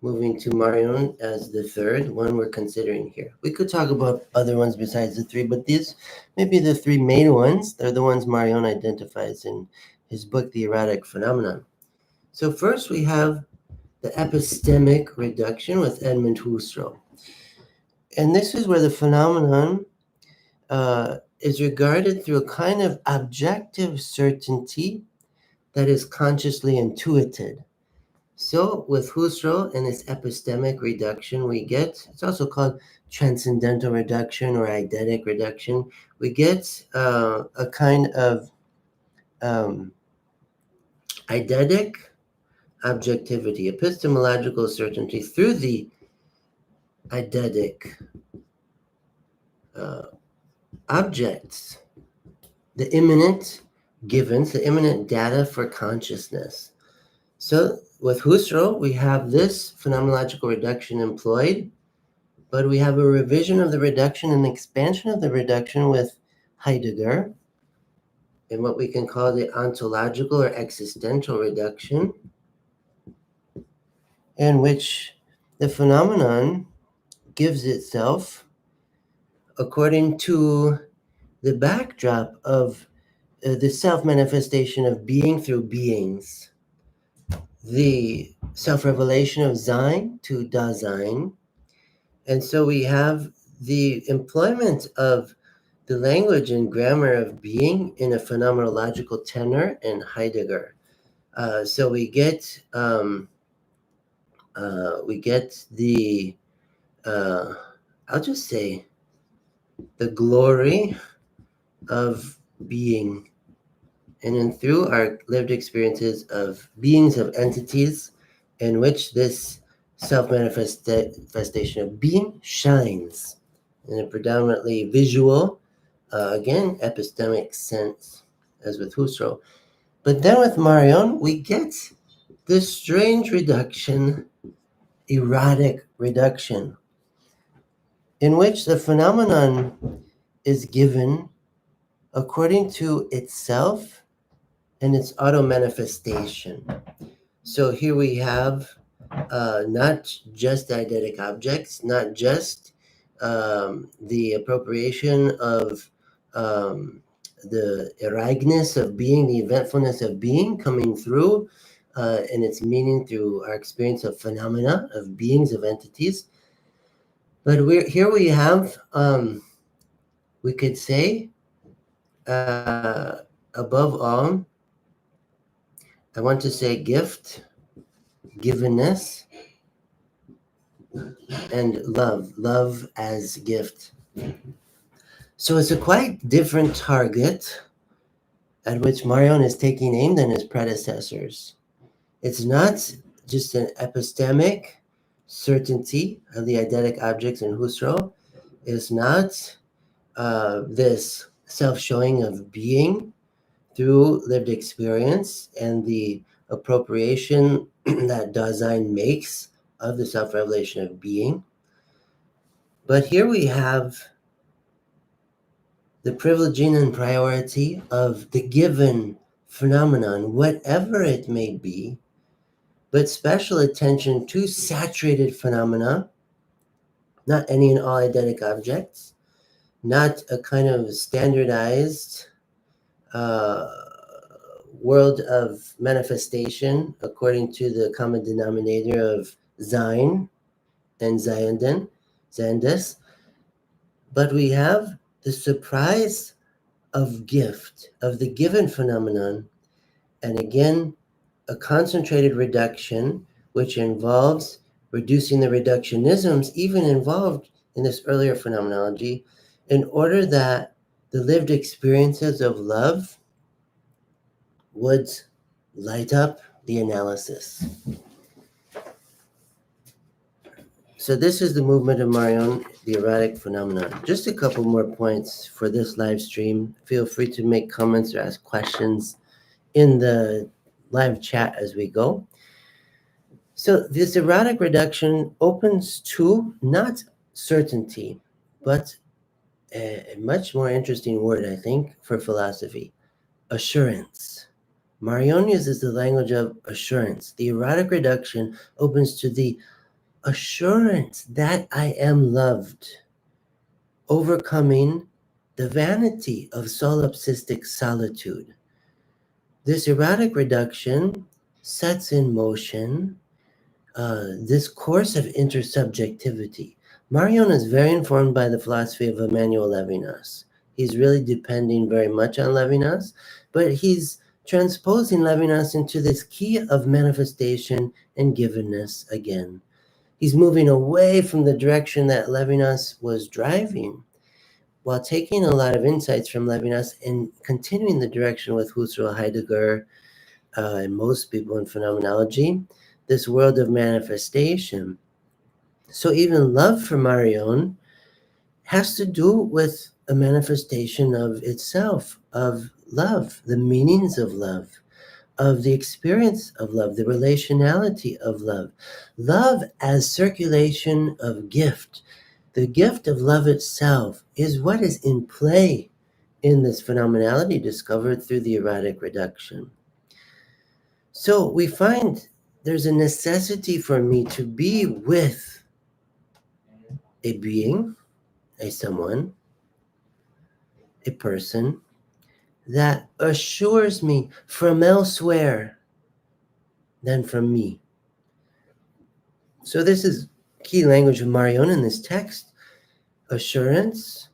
moving to Marion as the third one we're considering here. We could talk about other ones besides the three, but these may be the three main ones. They're the ones Marion identifies in his book, The Erotic Phenomenon. So first we have the epistemic reduction with Edmund Husserl. And this is where the phenomenon is regarded through a kind of objective certainty that is consciously intuited. So with Husserl and its epistemic reduction, we get, it's also called transcendental reduction or eidetic reduction, we get a kind of eidetic objectivity, epistemological certainty through the eidetic objects, the immanent givens, the immanent data for consciousness. So with Husserl, we have this phenomenological reduction employed, but we have a revision of the reduction and expansion of the reduction with Heidegger in what we can call the ontological or existential reduction, in which the phenomenon gives itself according to the backdrop of the self-manifestation of being through beings, the self-revelation of Sein to Dasein. And so we have the employment of the language and grammar of being in a phenomenological tenor in Heidegger. So we get the I'll just say the glory of being, and then through our lived experiences of beings, of entities, in which this self-manifestation of being shines in a predominantly visual Again, epistemic sense, as with Husserl. But then with Marion, we get this strange reduction, erotic reduction, in which the phenomenon is given according to itself and its auto-manifestation. So here we have not just eidetic objects, not just the appropriation of the erigness of being, the eventfulness of being coming through and its meaning through our experience of phenomena, of beings, of entities. But here we have, we could say, above all, I want to say gift, givenness, and love as gift. So it's a quite different target at which Marion is taking aim than his predecessors. It's not just an epistemic certainty of the eidetic objects in Husserl. It's not this self-showing of being through lived experience and the appropriation that Dasein makes of the self-revelation of being. But here we have the privileging and priority of the given phenomenon, whatever it may be, but special attention to saturated phenomena, not any and all eidetic objects, not a kind of standardized world of manifestation according to the common denominator of Sein and Zeindes, but we have the surprise of gift, of the given phenomenon, and again, a concentrated reduction, which involves reducing the reductionisms even involved in this earlier phenomenology, in order that the lived experiences of love would light up the analysis. So this is the movement of Marion, the erotic phenomenon. Just a couple more points for this live stream. Feel free to make comments or ask questions in the live chat as we go. So this erotic reduction opens to not certainty, but a much more interesting word, I think, for philosophy, assurance. Marion uses the language of assurance. The erotic reduction opens to the assurance that I am loved, overcoming the vanity of solipsistic solitude. This erotic reduction sets in motion this course of intersubjectivity. Marion is very informed by the philosophy of Emmanuel Levinas. He's really depending very much on Levinas, but he's transposing Levinas into this key of manifestation and givenness again. He's moving away from the direction that Levinas was driving, while taking a lot of insights from Levinas and continuing the direction with Husserl, Heidegger, and most people in phenomenology, this world of manifestation. So even love for Marion has to do with a manifestation of itself, of love, the meanings of love, of the experience of love, the relationality of love. Love as circulation of gift. The gift of love itself is what is in play in this phenomenality discovered through the erotic reduction. So we find there's a necessity for me to be with a being, a someone, a person that assures me from elsewhere than from me. So this is key language of Marion in this text. Assurance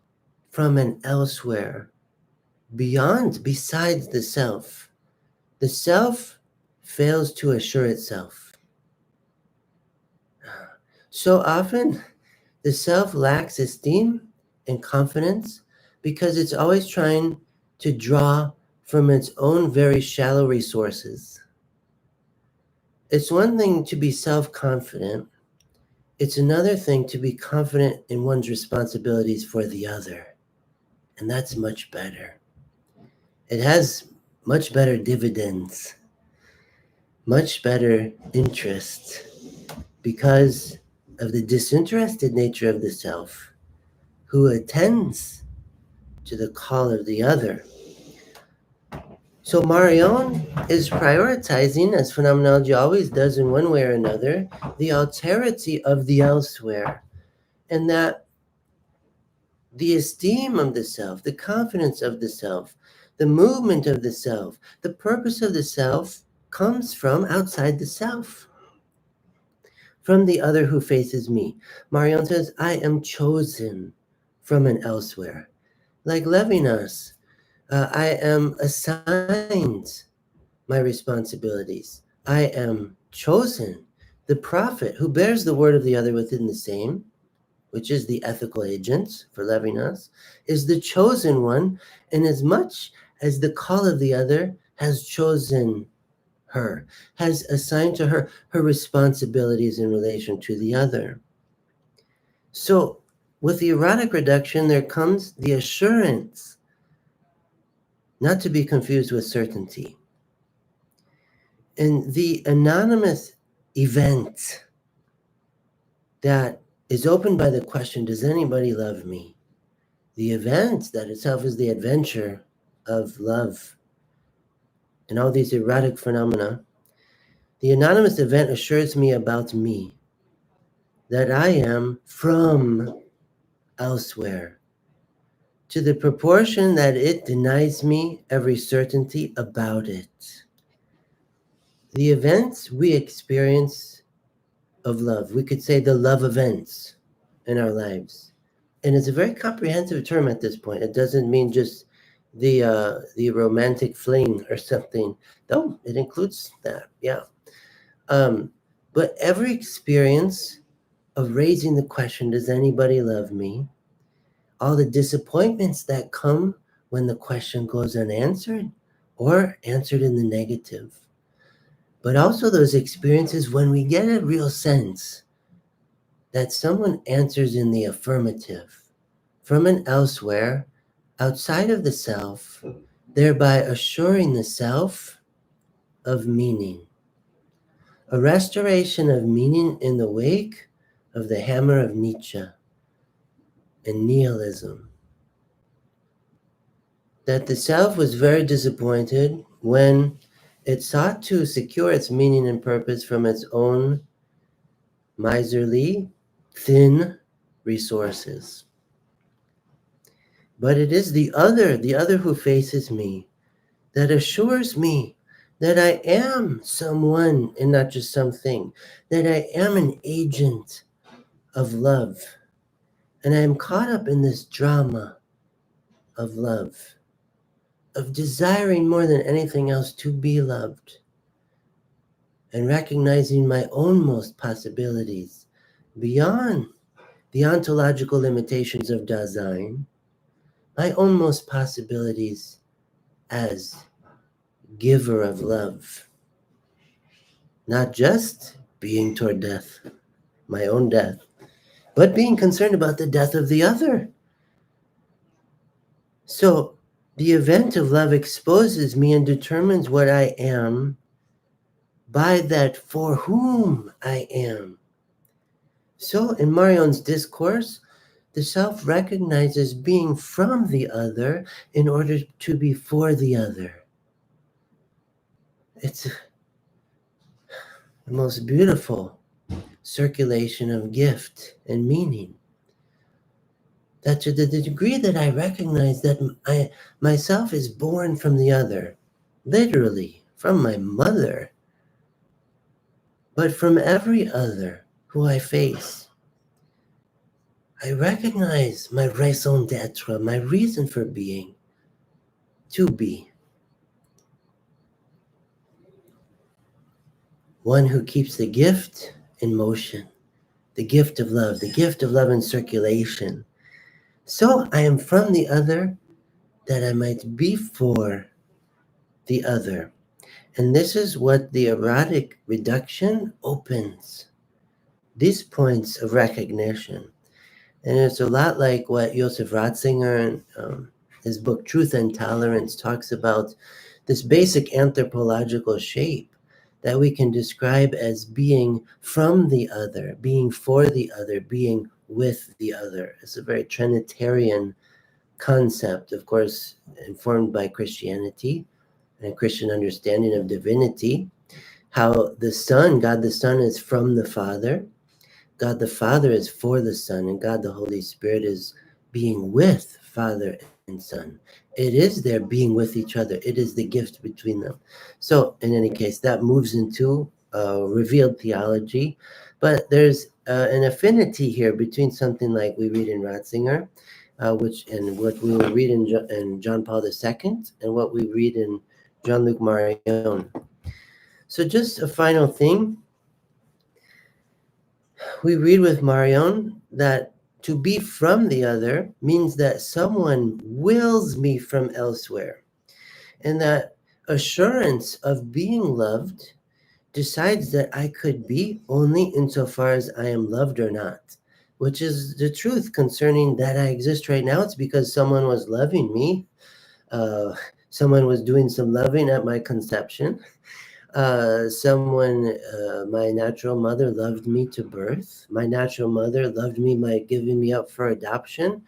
from an elsewhere, beyond, besides the self. The self fails to assure itself. So often, the self lacks esteem and confidence because it's always trying to draw from its own very shallow resources. It's one thing to be self-confident. It's another thing to be confident in one's responsibilities for the other. And that's much better. It has much better dividends, much better interest, because of the disinterested nature of the self, who attends to the call of the other. So Marion is prioritizing, as phenomenology always does in one way or another, the alterity of the elsewhere, and that the esteem of the self, the confidence of the self, the movement of the self, the purpose of the self comes from outside the self, from the other who faces me. Marion says, I am chosen from an elsewhere. Like Levinas, I am assigned my responsibilities. I am chosen. The prophet who bears the word of the other within the same, which is the ethical agent for Levinas, is the chosen one, in as much as the call of the other has chosen her, has assigned to her her responsibilities in relation to the other. So, with the erotic reduction, there comes the assurance, not to be confused with certainty. And the anonymous event that is opened by the question, does anybody love me? The event that itself is the adventure of love and all these erotic phenomena. The anonymous event assures me about me, that I am from elsewhere, to the proportion that it denies me every certainty about it. The events we experience of love, we could say the love events in our lives. And it's a very comprehensive term at this point. It doesn't mean just the romantic fling or something, though it includes that, yeah. But every experience of raising the question, does anybody love me? All the disappointments that come when the question goes unanswered or answered in the negative. But also those experiences when we get a real sense that someone answers in the affirmative from an elsewhere, outside of the self, thereby assuring the self of meaning. A restoration of meaning in the wake of the hammer of Nietzsche and nihilism. That the self was very disappointed when it sought to secure its meaning and purpose from its own miserly, thin resources. But it is the other who faces me, that assures me that I am someone and not just something, that I am an agent of love. And I am caught up in this drama of love, of desiring more than anything else to be loved, and recognizing my own most possibilities beyond the ontological limitations of Dasein, my own most possibilities as giver of love. Not just being toward death, my own death, but being concerned about the death of the other. So the event of love exposes me and determines what I am by that for whom I am. So in Marion's discourse, the self recognizes being from the other in order to be for the other. It's the most beautiful circulation of gift and meaning. That to the degree that I recognize that myself is born from the other, literally from my mother, but from every other who I face, I recognize my raison d'etre, my reason for being, to be. One who keeps the gift in motion, the gift of love in circulation. So I am from the other that I might be for the other. And this is what the erotic reduction opens. These points of recognition. And it's a lot like what Joseph Ratzinger and his book Truth and Tolerance talks about this basic anthropological shape that we can describe as being from the other, being for the other, being with the other. It's a very Trinitarian concept, of course, informed by Christianity and a Christian understanding of divinity. How the Son, God the Son, is from the Father, God the Father is for the Son, and God the Holy Spirit is being with Father and Son. It is their being with each other. It is the gift between them. So, in any case, that moves into revealed theology. But there's an affinity here between something like we read in Ratzinger, and what we will read in John Paul II, and what we read in Jean-Luc Marion. So, just a final thing. We read with Marion that to be from the other means that someone wills me from elsewhere, and that assurance of being loved decides that I could be only insofar as I am loved or not, which is the truth concerning that I exist right now. It's because someone was loving me. Uh, Someone was doing some loving at my conception. My natural mother loved me to birth. My natural mother loved me by giving me up for adoption.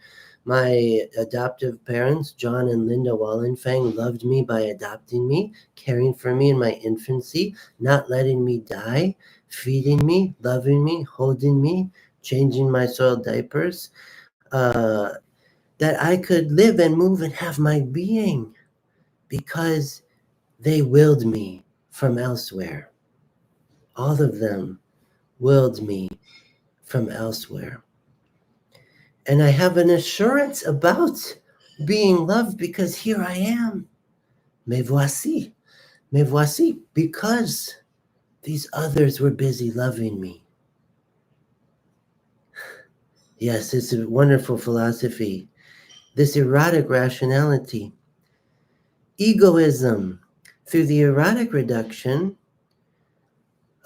My adoptive parents, John and Linda Wallenfang, loved me by adopting me, caring for me in my infancy, not letting me die, feeding me, loving me, holding me, changing my soiled diapers, that I could live and move and have my being because they willed me from elsewhere. All of them willed me from elsewhere. And I have an assurance about being loved because here I am. Me voici, because these others were busy loving me. Yes, it's a wonderful philosophy. This erotic rationality. Egoism, through the erotic reduction,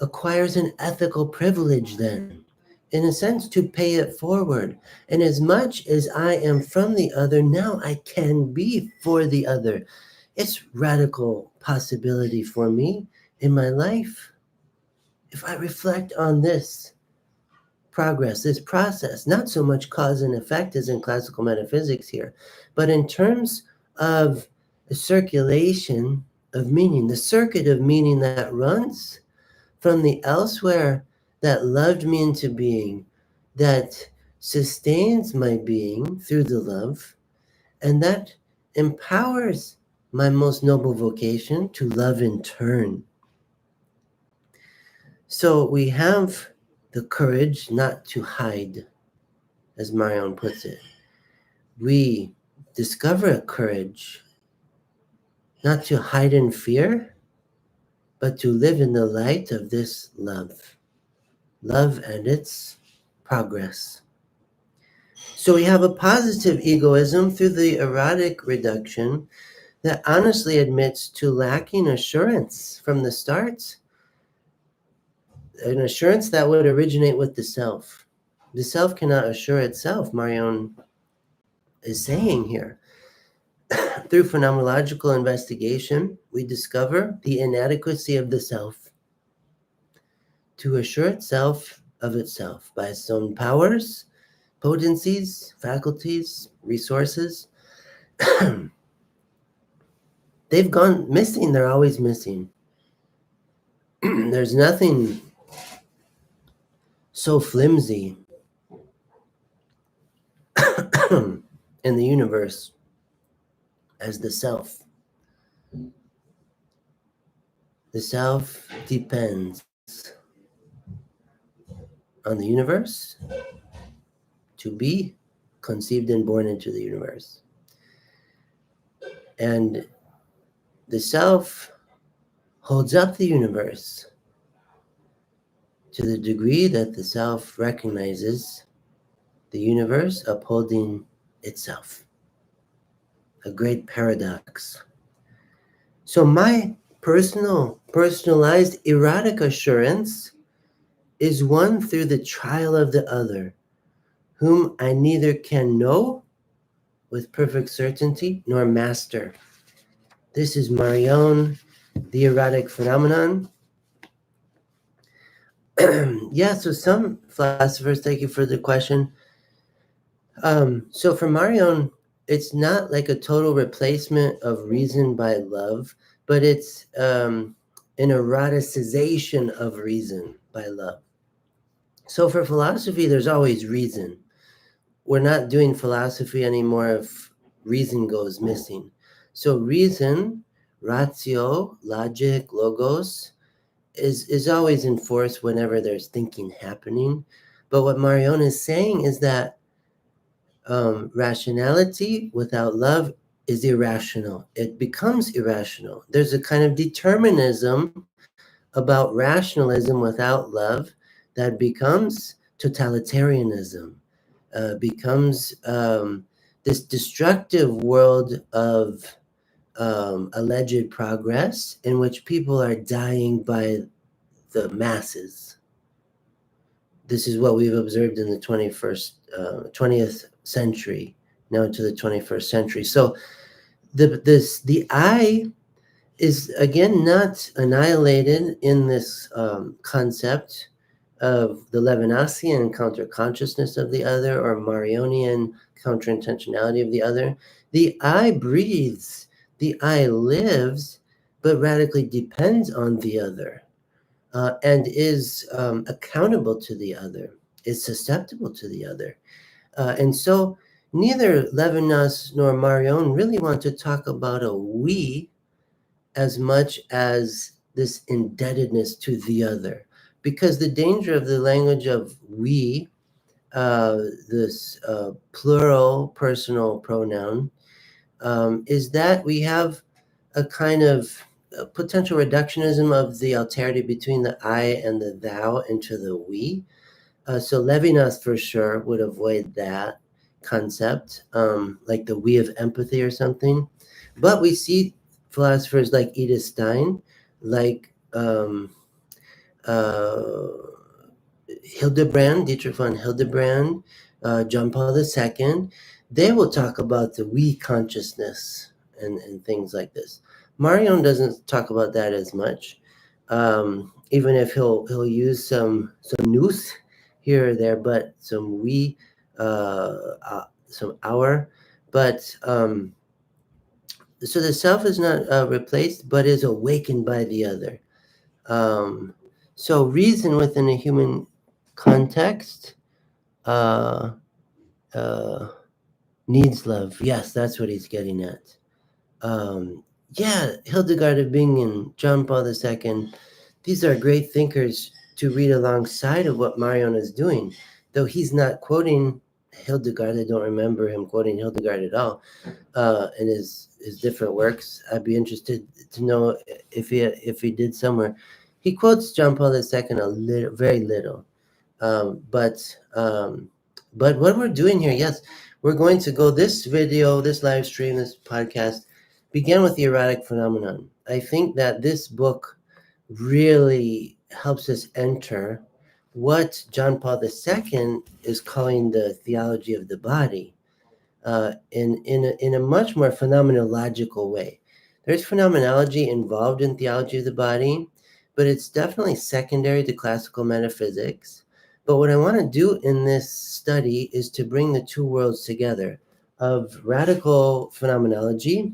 acquires an ethical privilege then, in a sense, to pay it forward. And as much as I am from the other, now I can be for the other. It's radical possibility for me in my life. If I reflect on this progress, this process, not so much cause and effect as in classical metaphysics here, but in terms of the circulation of meaning, the circuit of meaning that runs from the elsewhere that loved me into being, that sustains my being through the love, and that empowers my most noble vocation to love in turn. So we have the courage not to hide, as Marion puts it. We discover a courage not to hide in fear, but to live in the light of this love and its progress. So we have a positive egoism through the erotic reduction that honestly admits to lacking assurance from the start, an assurance that would originate with the self. The self cannot assure itself, Marion is saying here. Through phenomenological investigation, we discover the inadequacy of the self to assure itself of itself by its own powers, potencies, faculties, resources. They've gone missing. They're always missing. There's nothing so flimsy in the universe as the self. The self depends on the universe to be conceived and born into the universe. And the self holds up the universe to the degree that the self recognizes the universe upholding itself. A great paradox. So my personalized erotic assurance is won through the trial of the other, whom I neither can know with perfect certainty, nor master. This is Marion, the Erotic Phenomenon. Yeah, so some philosophers, thank you for the question. So for Marion, it's not like a total replacement of reason by love, but it's an eroticization of reason by love. So for philosophy, there's always reason. We're not doing philosophy anymore if reason goes missing. So reason, ratio, logic, logos, is always in force whenever there's thinking happening. But what Marion is saying is that rationality without love is irrational. It becomes irrational. There's a kind of determinism about rationalism without love that becomes totalitarianism, becomes this destructive world of alleged progress in which people are dying by the masses. This is what we've observed in the 20th century, now into the 21st century. So the I is again not annihilated in this concept of the Levinasian counter-consciousness of the other or Marionian counter-intentionality of the other. The I breathes, the I lives, but radically depends on the other. And is accountable to the other, is susceptible to the other. And so neither Levinas nor Marion really want to talk about a we as much as this indebtedness to the other. Because the danger of the language of we, this plural personal pronoun, is that we have a kind of potential reductionism of the alterity between the I and the thou into the we. So Levinas for sure would avoid that concept, like the we of empathy or something. But we see philosophers like Edith Stein, like Hildebrand, Dietrich von Hildebrand, John Paul II, they will talk about the we consciousness and things like this. Marion doesn't talk about that as much, even if he'll use some nous here or there, but some we, some our. But so the self is not replaced, but is awakened by the other. So reason within a human context needs love. Yes, that's what he's getting at. Yeah, Hildegard of Bingen, John Paul II, these are great thinkers to read alongside of what Marion is doing. Though he's not quoting Hildegard, I don't remember him quoting Hildegard at all in his different works. I'd be interested to know if he did somewhere. He quotes John Paul II a little, very little. But what we're doing here, yes, we're going to go this video, this live stream, this podcast, began with the erotic phenomenon. I think that this book really helps us enter what John Paul II is calling the theology of the body in a much more phenomenological way. There's phenomenology involved in theology of the body, but it's definitely secondary to classical metaphysics. But what I want to do in this study is to bring the two worlds together of radical phenomenology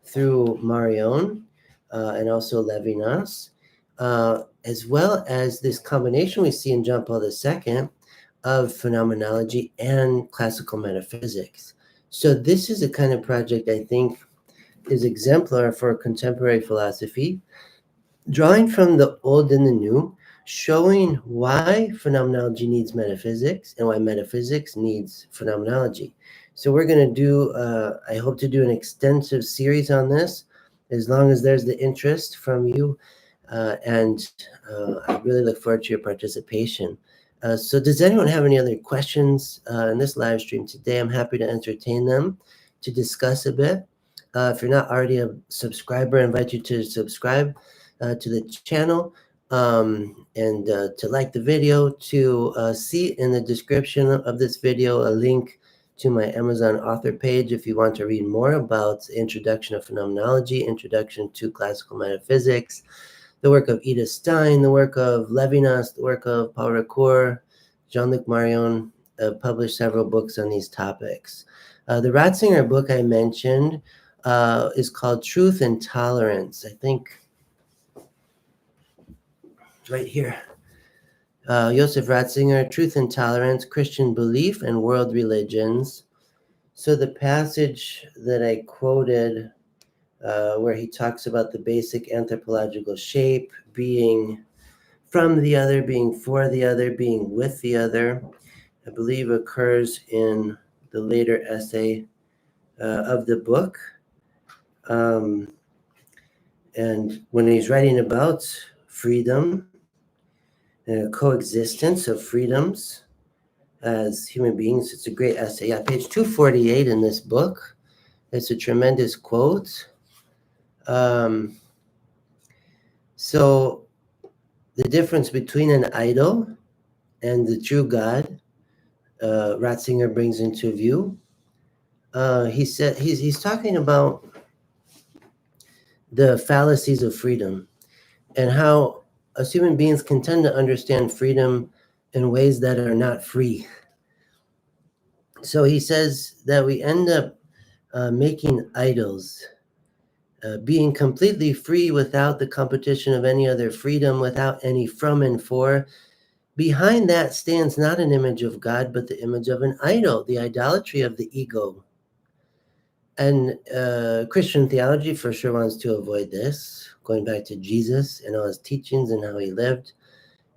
through Marion and also Levinas, as well as this combination we see in John Paul II of phenomenology and classical metaphysics. So this is a kind of project I think is exemplar for contemporary philosophy, drawing from the old and the new, showing why phenomenology needs metaphysics and why metaphysics needs phenomenology. So we're going to do, I hope to do an extensive series on this, as long as there's the interest from you. And I really look forward to your participation. So does anyone have any other questions in this live stream today? I'm happy to entertain them, to discuss a bit. If you're not already a subscriber, I invite you to subscribe to the channel and to like the video, to see in the description of this video a link to my Amazon author page if you want to read more about the introduction of phenomenology, introduction to classical metaphysics, the work of Edith Stein, the work of Levinas, the work of Paul Ricoeur. Jean-Luc Marion published several books on these topics. The Ratzinger book I mentioned is called Truth and Tolerance. I think it's right here. Joseph Ratzinger, Truth and Tolerance, Christian Belief and World Religions. So the passage that I quoted, where he talks about the basic anthropological shape, being from the other, being for the other, being with the other, I believe occurs in the later essay of the book. And when he's writing about freedom and a coexistence of freedoms as human beings, it's a great essay. Yeah, page 248 in this book. It's a tremendous quote. So the difference between an idol and the true God, Ratzinger brings into view. He said he's talking about the fallacies of freedom and how us human beings can tend to understand freedom in ways that are not free. So he says that we end up making idols, being completely free without the competition of any other freedom, without any from and for. Behind that stands not an image of God, but the image of an idol, the idolatry of the ego. And Christian theology for sure wants to avoid this, going back to Jesus and all his teachings and how he lived.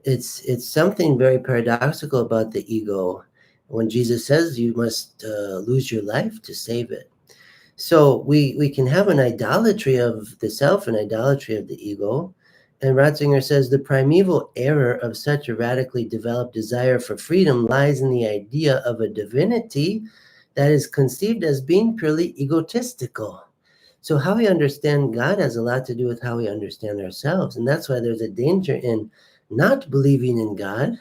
It's something very paradoxical about the ego when Jesus says you must lose your life to save it. So we can have an idolatry of the self, an idolatry of the ego. And Ratzinger says the primeval error of such a radically developed desire for freedom lies in the idea of a divinity that is conceived as being purely egotistical. So how we understand God has a lot to do with how we understand ourselves. And that's why there's a danger in not believing in God.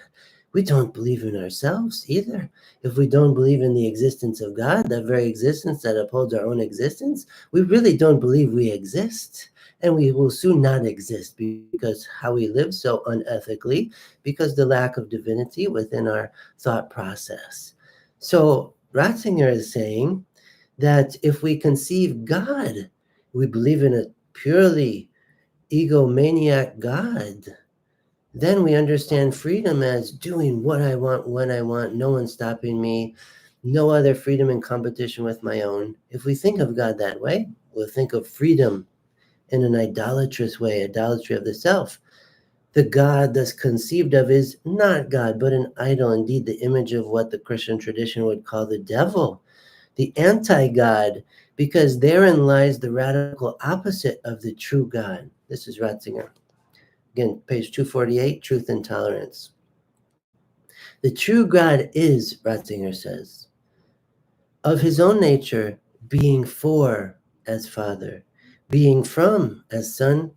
We don't believe in ourselves either. If we don't believe in the existence of God, that very existence that upholds our own existence, we really don't believe we exist. And we will soon not exist because how we live so unethically, because the lack of divinity within our thought process. So Ratzinger is saying that if we conceive God, we believe in a purely egomaniac God, then we understand freedom as doing what I want, when I want, no one stopping me, no other freedom in competition with my own. If we think of God that way, we'll think of freedom in an idolatrous way, idolatry of the self. The God that's conceived of is not God, but an idol, indeed the image of what the Christian tradition would call the devil, the anti-God, because therein lies the radical opposite of the true God. This is Ratzinger. Again, page 248, Truth and Tolerance. The true God is, Ratzinger says, of his own nature, being for as Father, being from as Son,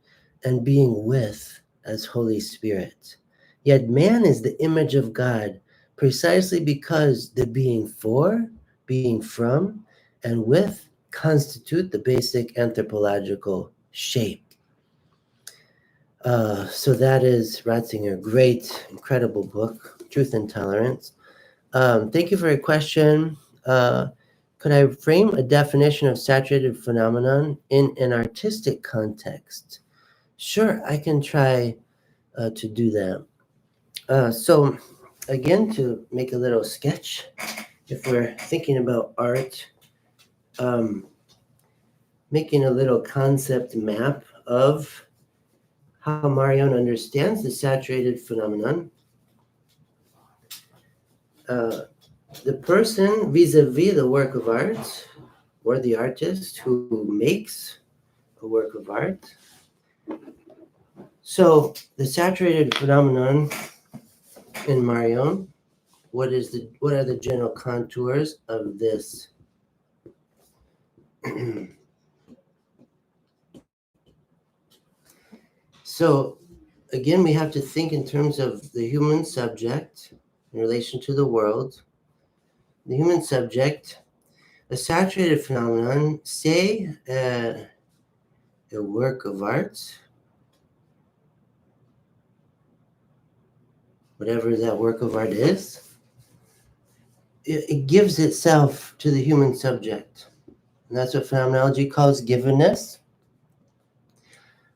and being with as Holy Spirit. Yet man is the image of God precisely because the being for, being from, and with constitute the basic anthropological shape. So that is Ratzinger, great, incredible book, Truth and Tolerance. Thank you for your question. Could I frame a definition of saturated phenomenon in an artistic context? Sure, I can try to do that. So again, to make a little sketch, if we're thinking about art, making a little concept map of how Marion understands the saturated phenomenon. The person vis-a-vis the work of art, or the artist who makes a work of art. So the saturated phenomenon in Marion, what are the general contours of this? So again, we have to think in terms of the human subject in relation to the world. the human subject, a saturated phenomenon, say a work of art, whatever that work of art is, it gives itself to the human subject. And that's what phenomenology calls givenness.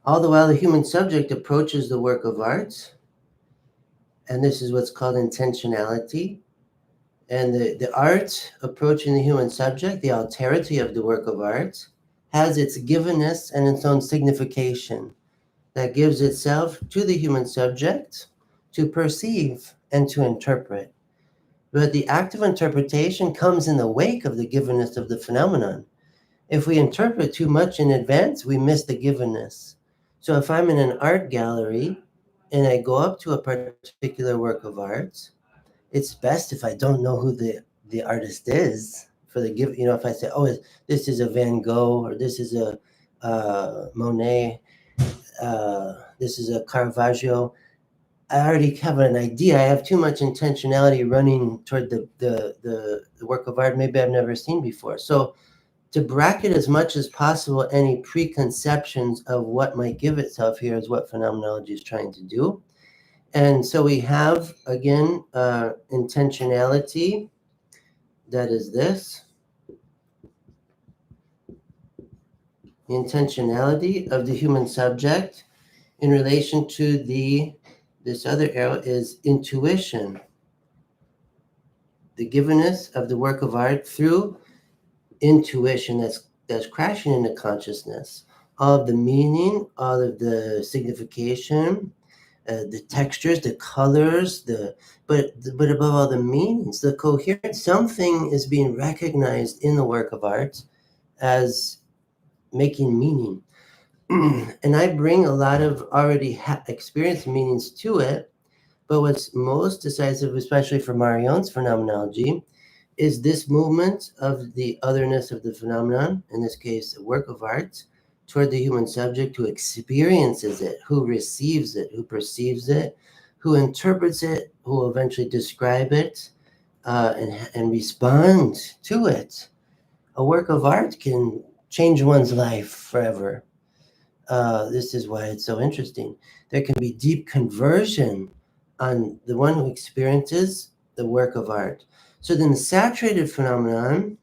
All the while the human subject approaches the work of art, and this is what's called intentionality. And the art approaching the human subject, the alterity of the work of art, has its givenness and its own signification that gives itself to the human subject to perceive and to interpret. But the act of interpretation comes in the wake of the givenness of the phenomenon. If we interpret too much in advance, we miss the givenness. So if I'm in an art gallery and I go up to a particular work of art, it's best if I don't know who the artist is for the give. If I say, oh, this is a Van Gogh, or this is a Monet, this is a Caravaggio, I already have an idea. I have too much intentionality running toward the work of art maybe I've never seen before. So to bracket as much as possible any preconceptions of what might give itself here is what phenomenology is trying to do. And so we have, again, intentionality, that is this. The intentionality of the human subject in relation to this other arrow is intuition. The givenness of the work of art through intuition that's crashing into consciousness. All of the meaning, all of the signification, the textures, the colors, but above all the meanings, the coherence. Something is being recognized in the work of art as making meaning. And I bring a lot of already experienced meanings to it, but what's most decisive, especially for Marion's phenomenology, is this movement of the otherness of the phenomenon, in this case, a work of art, toward the human subject who experiences it, who receives it, who perceives it, who interprets it, who will eventually describe it and respond to it. A work of art can change one's life forever. This is why it's so interesting. There can be deep conversion on the one who experiences the work of art. So then the saturated phenomenon,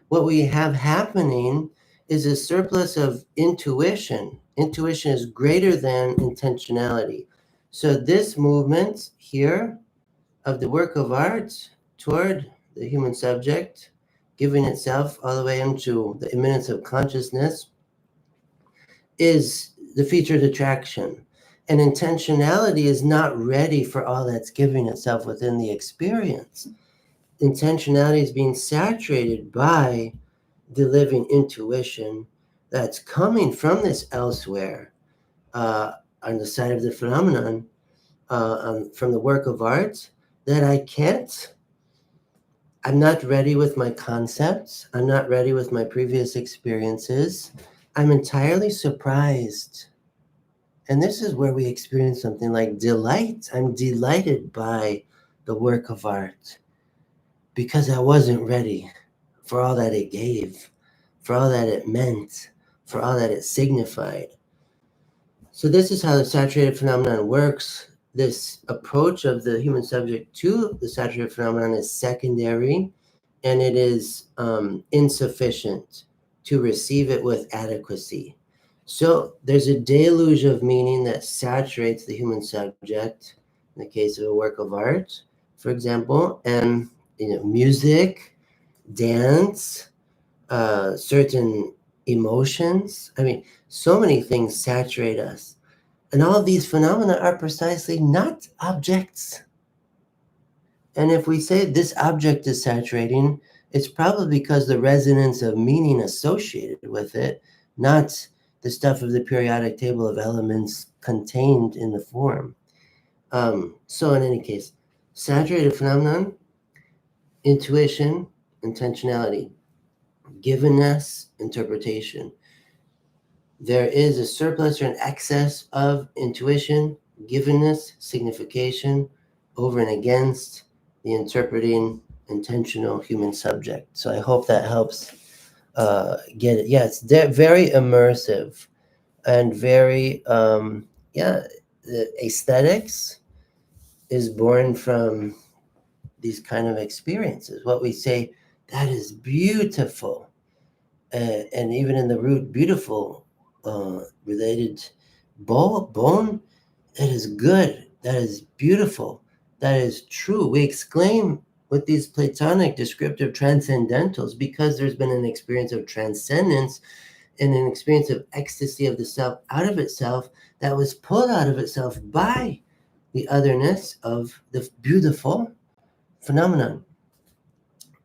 what we have happening is a surplus of intuition. Intuition is greater than intentionality. So this movement here of the work of art toward the human subject, giving itself all the way into the immanence of consciousness, is the featured attraction. And intentionality is not ready for all that's giving itself within the experience. Intentionality is being saturated by the living intuition that's coming from this elsewhere on the side of the phenomenon, from the work of art, that I'm not ready with my concepts. I'm not ready with my previous experiences. I'm entirely surprised. And this is where we experience something like delight. I'm delighted by the work of art because I wasn't ready for all that it gave, for all that it meant, for all that it signified. So this is how the saturated phenomenon works. This approach of the human subject to the saturated phenomenon is secondary, and it is insufficient to receive it with adequacy. So there's a deluge of meaning that saturates the human subject in the case of a work of art, for example, and music, dance, certain emotions. I mean, so many things saturate us. And all of these phenomena are precisely not objects. And if we say this object is saturating, it's probably because the resonance of meaning associated with it, not the stuff of the periodic table of elements contained in the form. So in any case, saturated phenomenon, intuition, intentionality, givenness, interpretation. There is a surplus or an excess of intuition, givenness, signification, over and against the interpreting intentional human subject. So I hope that helps get it. Yeah, it's very immersive and very, the aesthetics is born from these kind of experiences. What we say, that is beautiful. And even in the root, beautiful, related bone, that is good, that is beautiful, that is true. We exclaim with these Platonic descriptive transcendentals because there's been an experience of transcendence and an experience of ecstasy of the self out of itself that was pulled out of itself by the otherness of the beautiful phenomenon.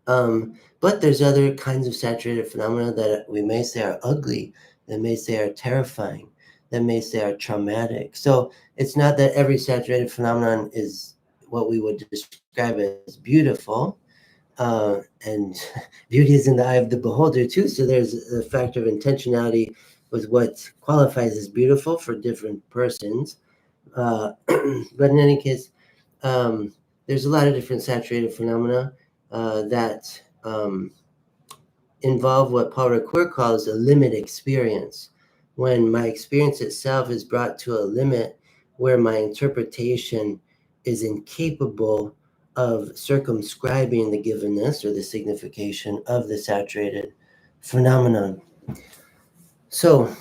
But there's other kinds of saturated phenomena that we may say are ugly, that may say are terrifying, that may say are traumatic. So it's not that every saturated phenomenon is what we would describe as beautiful. And beauty is in the eye of the beholder too. So there's a factor of intentionality with what qualifies as beautiful for different persons. But in any case, there's a lot of different saturated phenomena that involve what Paul Ricoeur calls a limit experience. When my experience itself is brought to a limit where my interpretation is incapable of circumscribing the givenness or the signification of the saturated phenomenon. So,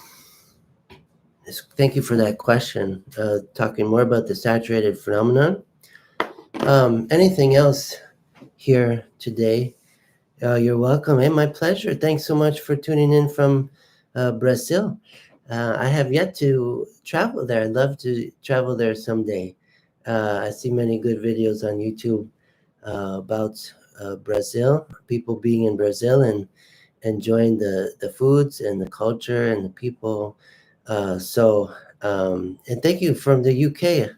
thank you for that question. Talking more about the saturated phenomenon. Anything else here today? You're welcome. Hey, my pleasure. Thanks so much for tuning in from Brazil. I have yet to travel there. I'd love to travel there someday. I see many good videos on YouTube about Brazil, people being in Brazil and enjoying the foods and the culture and the people. And thank you from the UK.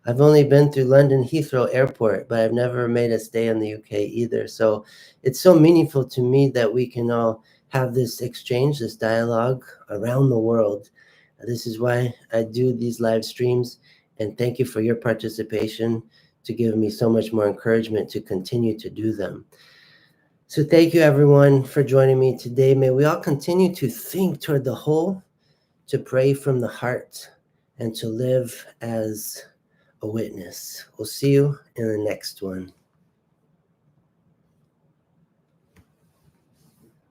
I've only been through London Heathrow Airport, but I've never made a stay in the UK either. So it's so meaningful to me that we can all have this exchange, this dialogue around the world. This is why I do these live streams. And thank you for your participation to give me so much more encouragement to continue to do them. So thank you, everyone, for joining me today. May we all continue to think toward the whole, to pray from the heart, and to live as a witness. We'll see you in the next one.